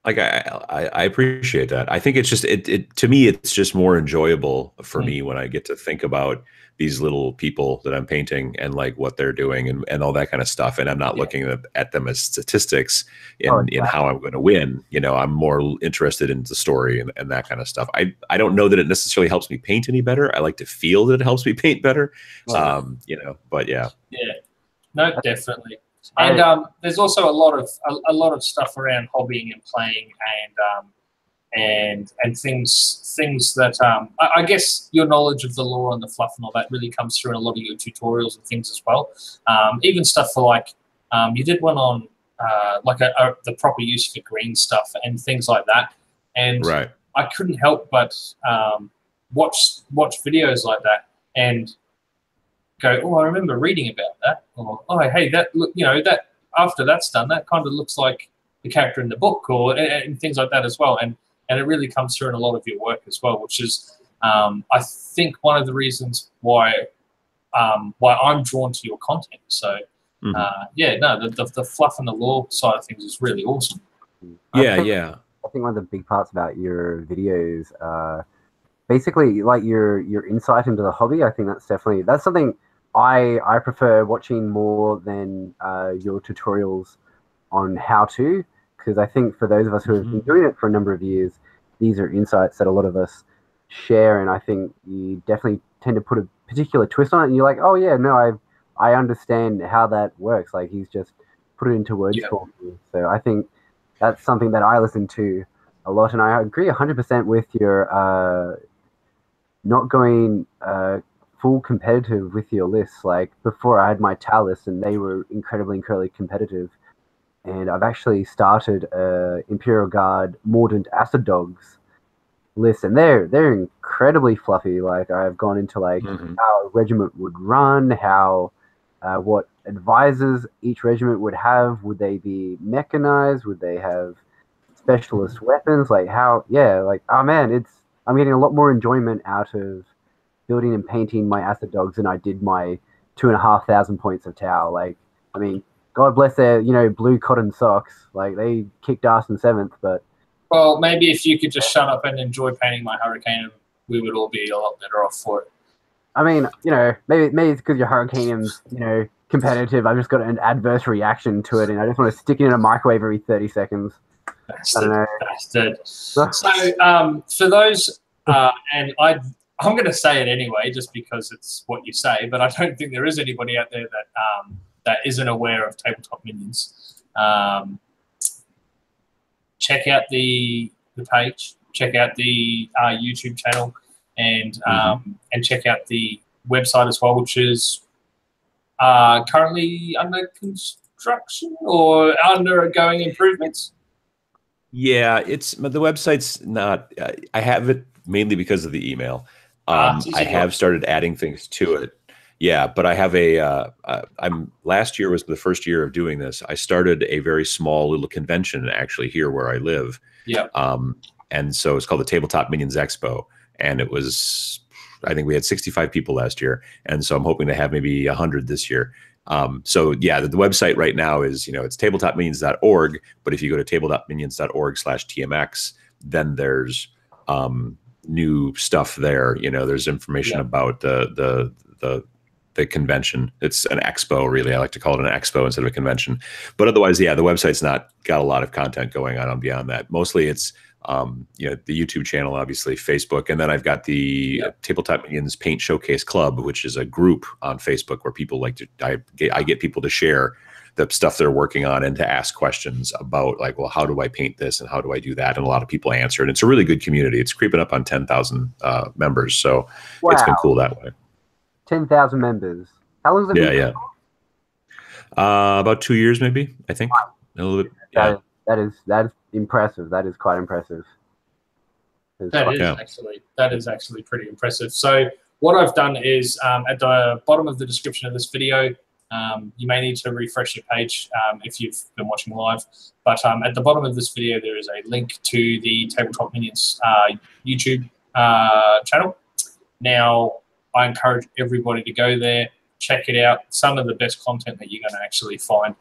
like, I appreciate that. I think it's just it to me, it's just more enjoyable for me when I get to think about these little people that I'm painting and like what they're doing and all that kind of stuff. And I'm not looking at them as statistics in how I'm going to win. I'm more interested in the story and that kind of stuff. I don't know that it necessarily helps me paint any better. I like to feel that it helps me paint better. But yeah. Yeah, no, definitely. And there's also a lot of stuff around hobbying and playing and things that I guess your knowledge of the lore and the fluff and all that really comes through in a lot of your tutorials and things as well. Even stuff for like you did one on the proper use for green stuff and things like that. And right. I couldn't help but watch videos like that and go, oh, I remember reading about that. Or, oh, hey, that look, that after that's done, that kind of looks like the character in the book, or and things like that as well. And it really comes through in a lot of your work as well, which is I think one of the reasons why I'm drawn to your content. So the fluff and the lore side of things is really awesome. Yeah. I think one of the big parts about your videos are basically like your insight into the hobby. I think that's something I prefer watching more than your tutorials on how to, because I think for those of us who have been doing it for a number of years, these are insights that a lot of us share, and I think you definitely tend to put a particular twist on it, and you're like, oh yeah, no, I understand how that works. Like he's just put it into words for me. So I think that's something that I listen to a lot, and I agree 100% with your not going full competitive with your lists. Like before, I had my Tau lists, and they were incredibly competitive. And I've actually started Imperial Guard Mordant Acid Dogs list, and they're incredibly fluffy. Like I've gone into like how a regiment would run, how what advisors each regiment would have. Would they be mechanized? Would they have specialist weapons? Like how? Yeah, like oh man, I'm getting a lot more enjoyment out of building and painting my Acid Dogs than I did my 2,500 points of Tau. Like I mean, God bless their blue cotton socks. Like they kicked ass in 7th, but. Well, maybe if you could just shut up and enjoy painting my Hurricane, we would all be a lot better off for it. I mean, maybe it's because your Hurricaneum's, competitive. I've just got an adverse reaction to it, and I just want to stick it in a microwave every 30 seconds. Bastard. So, for those, and I'm going to say it anyway, just because it's what you say, but I don't think there is anybody out there that isn't aware of Tabletop Minions. Check out the page, check out the YouTube channel, and check out the website as well, which is currently under construction or undergoing improvements. Yeah, the website's not. I have it mainly because of the email. I have started adding things to it. Yeah, but I have last year was the first year of doing this. I started a very small little convention actually here where I live. Yeah. And so it's called the Tabletop Minions Expo. And it was, I think we had 65 people last year. And so I'm hoping to have maybe 100 this year. So yeah, the website right now is, it's tabletopminions.org. But if you go to tabletopminions.org/TMX, then there's new stuff there. There's information about the convention. It's an expo, really. I like to call it an expo instead of a convention. But otherwise, yeah, the website's not got a lot of content going on beyond that. Mostly it's, the YouTube channel, obviously, Facebook. And then I've got the Tabletop Minions Paint Showcase Club, which is a group on Facebook where people I get people to share the stuff they're working on and to ask questions about like, well, how do I paint this and how do I do that? And a lot of people answer. And it's a really good community. It's creeping up on 10,000 members. So it's been cool that way. 10,000 members. How long has it been? Yeah. About 2 years, maybe. I think a little bit. Yeah. That is impressive. That is quite impressive. That is actually pretty impressive. So what I've done is at the bottom of the description of this video, you may need to refresh your page if you've been watching live. But at the bottom of this video, there is a link to the Tabletop Minions YouTube channel. Now, I encourage everybody to go there, check it out. Some of the best content that you're going to actually find.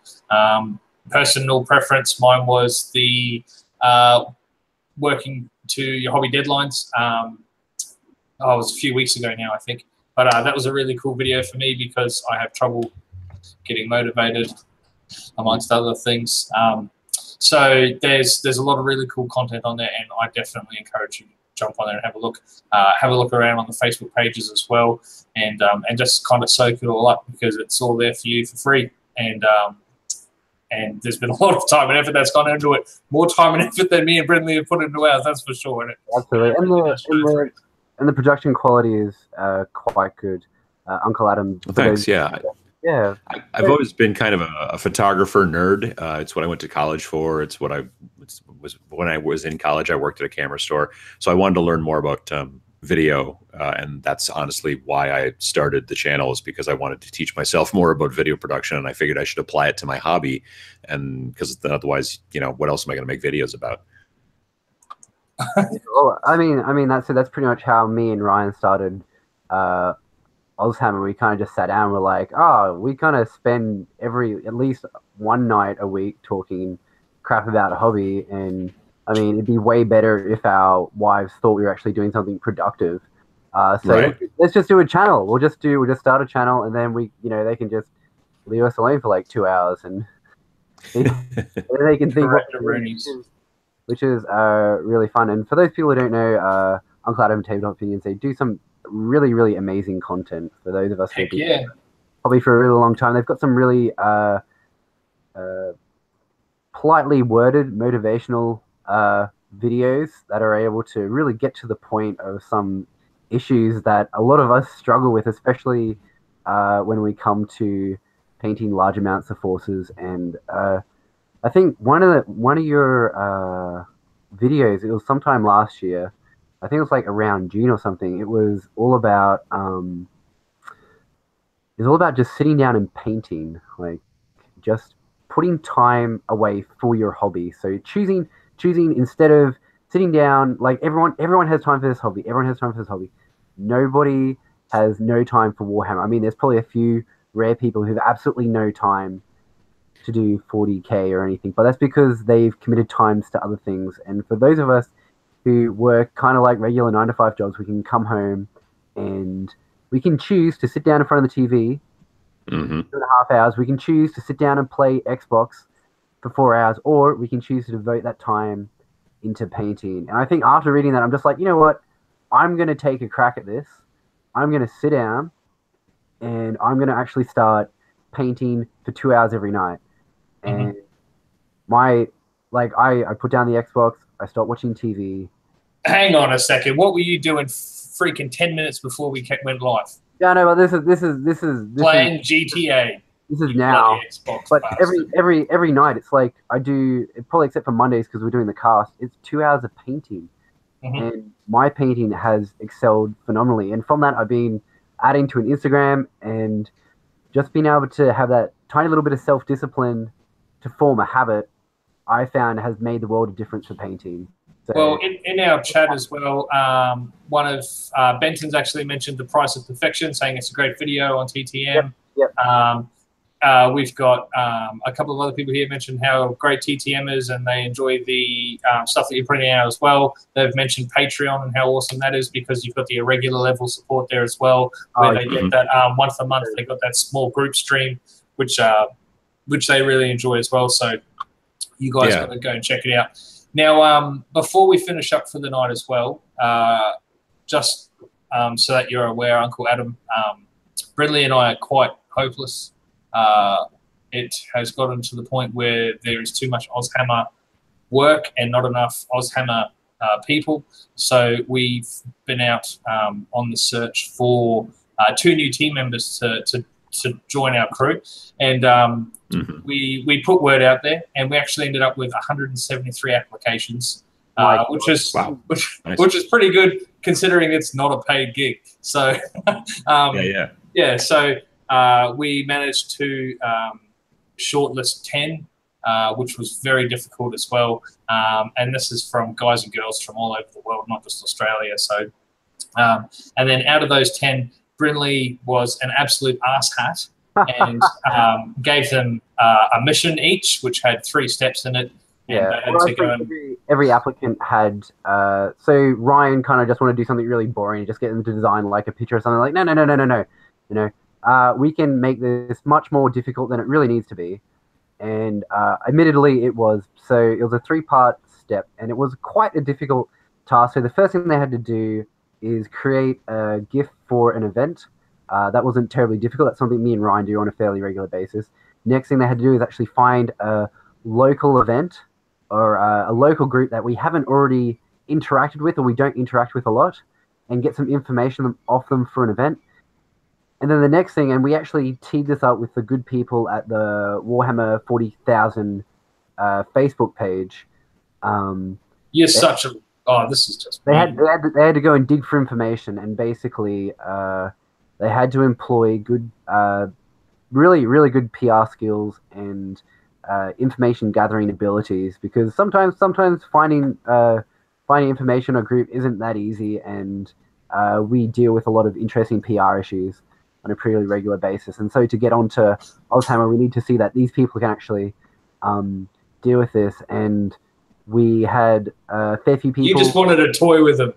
Personal preference, mine was the working to your hobby deadlines. It was a few weeks ago now, I think. But that was a really cool video for me because I have trouble getting motivated, amongst other things. So there's a lot of really cool content on there, and I definitely encourage you to jump on there and have a look. Have a look around on the Facebook pages as well, and just kind of soak it all up because it's all there for you for free. And there's been a lot of time and effort that's gone into it. More time and effort than me and Brindley have put into ours, that's for sure. And Absolutely. And the production quality is quite good. Uncle Adam. Well, thanks. Yeah. Yeah. I've always been kind of a photographer nerd. It's what I went to college for. It's what was when I was in college. I worked at a camera store, so I wanted to learn more about video, and that's honestly why I started the channel, is because I wanted to teach myself more about video production, and I figured I should apply it to my hobby, and because otherwise, what else am I going to make videos about? Well, I mean that's pretty much how me and Ryan started AusHammer. We kind of just sat down and we're like, oh, we kind of spend at least one night a week talking crap about a hobby. And I mean, it'd be way better if our wives thought we were actually doing something productive. So Right. let's just do a channel. We'll just start a channel, and then they can just leave us alone for like 2 hours, and they can think which is really fun. And for those people who don't know, Uncle Adam Tabletop Opinions, they do some really, really amazing content for those of us who've been probably for a really long time. They've got some really politely worded motivational videos that are able to really get to the point of some issues that a lot of us struggle with, especially when we come to painting large amounts of forces. And I think one of your videos, it was sometime last year, I think it was like around June or something. It was all about just sitting down and painting, like just putting time away for your hobby. So choosing instead of sitting down, like everyone has time for this hobby. Everyone has time for this hobby. Nobody has no time for Warhammer. I mean, there's probably a few rare people who have absolutely no time to do 40K or anything, but that's because they've committed times to other things. And for those of us who work kind of like regular 9-to-5 jobs, we can come home and we can choose to sit down in front of the TV 2.5 hours. We can choose to sit down and play Xbox for 4 hours, or we can choose to devote that time into painting. And I think after reading that, I'm just like, you know what? I'm going to take a crack at this. I'm going to sit down and I'm going to actually start painting for 2 hours every night. And I put down the Xbox, I start watching TV. Hang on a second. What were you doing freaking 10 minutes before we went live? Yeah, no, but this is playing GTA. This is now. Xbox but bastard. every night, it's like I do, probably except for Mondays because we're doing the cast, it's 2 hours of painting. And my painting has excelled phenomenally. And from that, I've been adding to an Instagram, and just being able to have that tiny little bit of self-discipline to form a habit, I found has made the world of difference for painting. So, well, in our chat as well, one of Benton's actually mentioned The Price of Perfection, saying it's a great video on TTM. Yep. We've got a couple of other people here mentioned how great TTM is, and they enjoy the stuff that you're putting out as well. They've mentioned Patreon and how awesome that is, because you've got the irregular level support there as well, where they get that once a month. They got that small group stream, which they really enjoy as well. So you guys got to go and check it out. Now, before we finish up for the night as well, just so that you're aware, Uncle Adam, Brindley and I are quite hopeless. It has gotten to the point where there is too much AusHammer work and not enough AusHammer people. So we've been out on the search for 2 new team members to join our crew, and we put word out there, and we actually ended up with 173 applications, which is pretty good considering it's not a paid gig. So so we managed to shortlist 10, which was very difficult as well. And this is from guys and girls from all over the world, not just Australia. So, and then out of those 10, Brindley was an absolute asshat and gave them a mission each, which had 3 steps in it. Yeah, every applicant had. So Ryan kind of just wanted to do something really boring, just get them to design like a picture or something. Like, no. You know, we can make this much more difficult than it really needs to be. And admittedly, it was. So it was a 3-part step, and it was quite a difficult task. So the first thing they had to do is create a GIF for an event. That wasn't terribly difficult. That's something me and Ryan do on a fairly regular basis. Next thing they had to do is actually find a local event or a local group that we haven't already interacted with, or we don't interact with a lot, and get some information off them for an event. And then the next thing, and we actually teed this up with the good people at the Warhammer 40,000 Facebook page. You're such a... Oh, this is just... They had to go and dig for information, and basically they had to employ good, really, really good PR skills and information gathering abilities, because sometimes finding information or group isn't that easy, and we deal with a lot of interesting PR issues on a pretty regular basis. And so to get onto AusHammer, we need to see that these people can actually deal with this. And we had a fair few people... You just wanted to toy with them.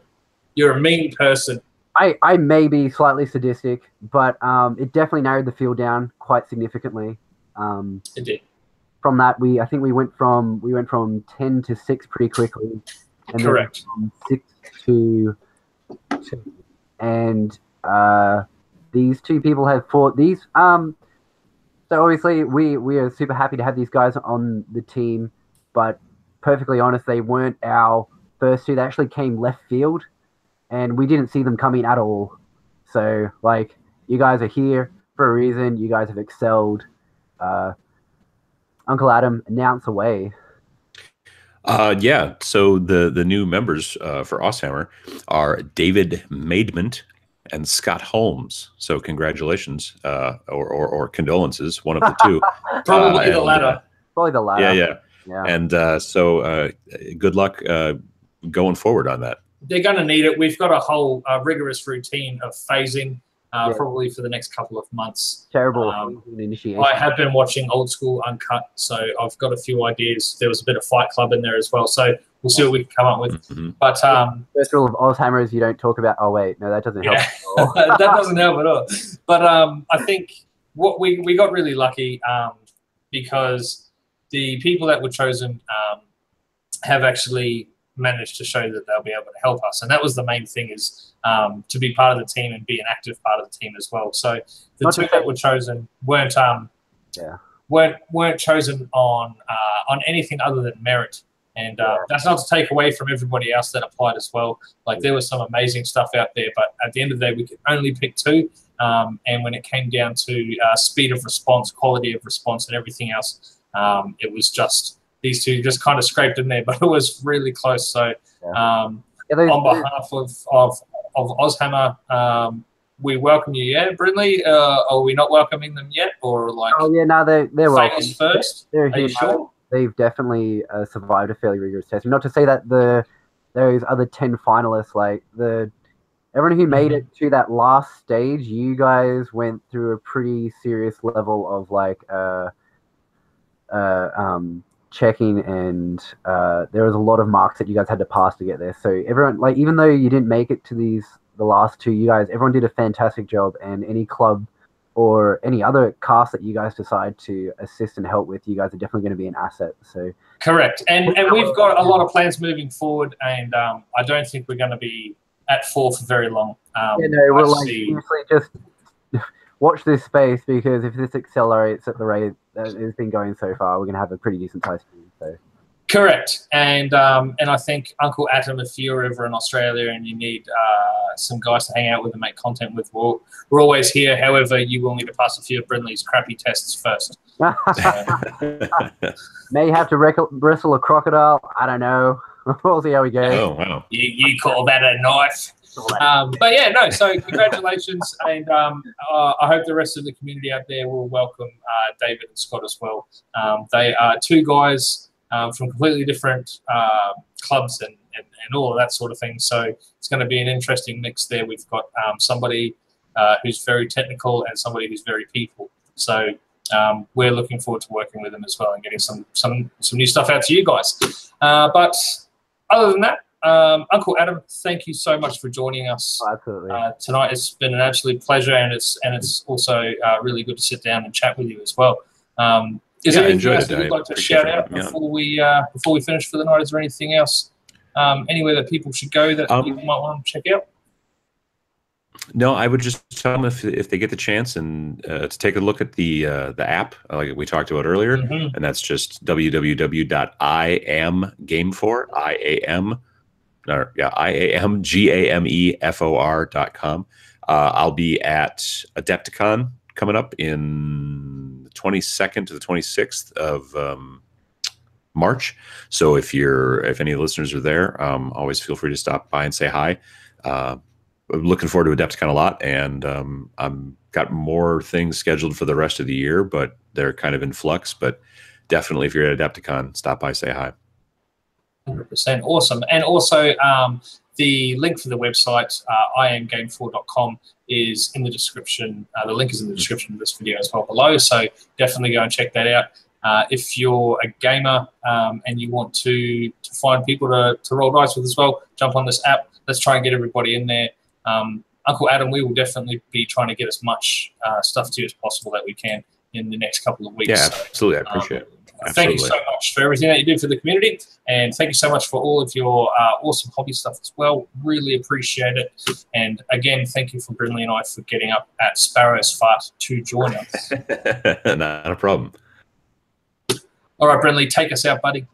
You're a mean person. I may be slightly sadistic, but it definitely narrowed the field down quite significantly. It did. From that, I think we went from 10 to 6 pretty quickly. And correct. Then from 6 to 2. And these two people have fought these. So obviously we are super happy to have these guys on the team, but perfectly honest, they weren't our first two. They actually came left field, and we didn't see them coming at all. So, like, you guys are here for a reason. You guys have excelled. Uncle Adam, announce away. Yeah, so the new members for AusHammer are David Maidment and Scott Holmes. So congratulations, or condolences, one of the two. Probably the latter. Probably the latter. Yeah. And so good luck going forward on that. They're going to need it. We've got a whole rigorous routine of phasing probably for the next couple of months. Terrible initiation. I have been watching Old School Uncut, so I've got a few ideas. There was a bit of Fight Club in there as well, so we'll see what we can come up with. Mm-hmm. But first rule of AusHammer is you don't talk about... Oh, wait. No, that doesn't help at all. That doesn't help at all. But I think what we got really lucky because the people that were chosen have actually managed to show that they'll be able to help us, and that was the main thing, is to be part of the team and be an active part of the team as well. So the two that were chosen weren't chosen on anything other than merit, and that's not to take away from everybody else that applied as well. Like, there was some amazing stuff out there, but at the end of the day, we could only pick two. And when it came down to speed of response, quality of response, and everything else, it was just these two just kind of scraped in there, but it was really close. So on behalf of AusHammer, we welcome you, Brindley. Are we not welcoming them yet, or like? Oh yeah, no, they're welcome. First. Are you sure? They've definitely survived a fairly rigorous testing. Not to say that those other 10 finalists, like everyone who made it to that last stage, you guys went through a pretty serious level of like checking, and there was a lot of marks that you guys had to pass to get there. So everyone, like, even though you didn't make it to the last two, everyone did a fantastic job, and any club or any other cast that you guys decide to assist and help with, you guys are definitely going to be an asset. So correct. And we've got a lot of plans moving forward, and I don't think we're going to be at 4 for very long. We're like, seriously, just watch this space, because if this accelerates at the rate that it's been going so far, we're going to have a pretty decent sized team. So. Correct. And I think Uncle Atom, if you're ever in Australia and you need some guys to hang out with and make content with, we're always here. However, you will need to pass a few of Brindley's crappy tests first. May have to wrestle a crocodile. I don't know. We'll see how we go. Oh, wow. You call that a knife? But yeah, no, so congratulations, and I hope the rest of the community out there will welcome David and Scott as well. They are two guys from completely different clubs and all of that sort of thing, so it's going to be an interesting mix there. We've got somebody who's very technical and somebody who's very people, so we're looking forward to working with them as well and getting some new stuff out to you guys. But other than that, Uncle Adam, thank you so much for joining us tonight. It's been an absolute pleasure, and it's also really good to sit down and chat with you as well. Is there anything else that you'd like to shout out before we finish for the night? Is there anything else anywhere that people should go that people might want to check out? No, I would just tell them if they get the chance and to take a look at the app like we talked about earlier, and that's just www.iamgamefor.com. I'll be at Adepticon coming up in the 22nd to the 26th of March. So if any listeners are there, always feel free to stop by and say hi. I'm looking forward to Adepticon a lot, and I'm got more things scheduled for the rest of the year, but they're kind of in flux. But definitely, if you're at Adepticon, stop by, say hi. 100%. Awesome. And also, the link for the website, iamgame4.com, is in the description. The link is in the description of this video as well below. So definitely go and check that out. If you're a gamer and you want to find people to roll dice with as well, jump on this app. Let's try and get everybody in there. Uncle Adam, we will definitely be trying to get as much stuff to you as possible that we can in the next couple of weeks. Yeah, absolutely. I appreciate it. Thank you so much for everything that you do for the community, and thank you so much for all of your awesome hobby stuff as well. Really appreciate it. And again, thank you for Brindley and I for getting up at Sparrow's Fart to join us. Not a problem. All right, Brindley, take us out, buddy.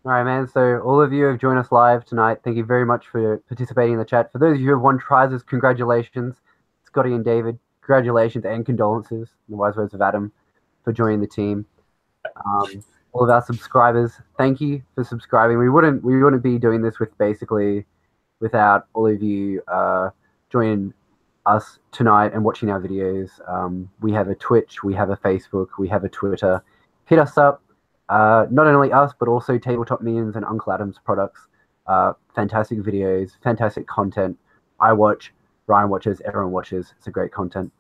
All right, man. So all of you have joined us live tonight. Thank you very much for participating in the chat. For those of you who have won prizes, congratulations. Scotty and David, congratulations and condolences, in the wise words of Adam, for joining the team. All of our subscribers, thank you for subscribing. We wouldn't be doing this without all of you joining us tonight and watching our videos. We have a Twitch, we have a Facebook, we have a Twitter. Hit us up. Not only us, but also Tabletop Minions and Uncle Adam's products. Fantastic videos, fantastic content. I watch, Ryan watches, everyone watches. It's a great content.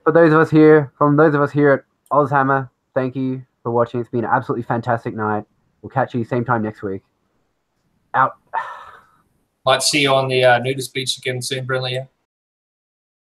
For those of us here, at AusHammer, thank you for watching. It's been an absolutely fantastic night. We'll catch you same time next week. Out. Might see you on the nudist beach again soon, Brindley. Yeah?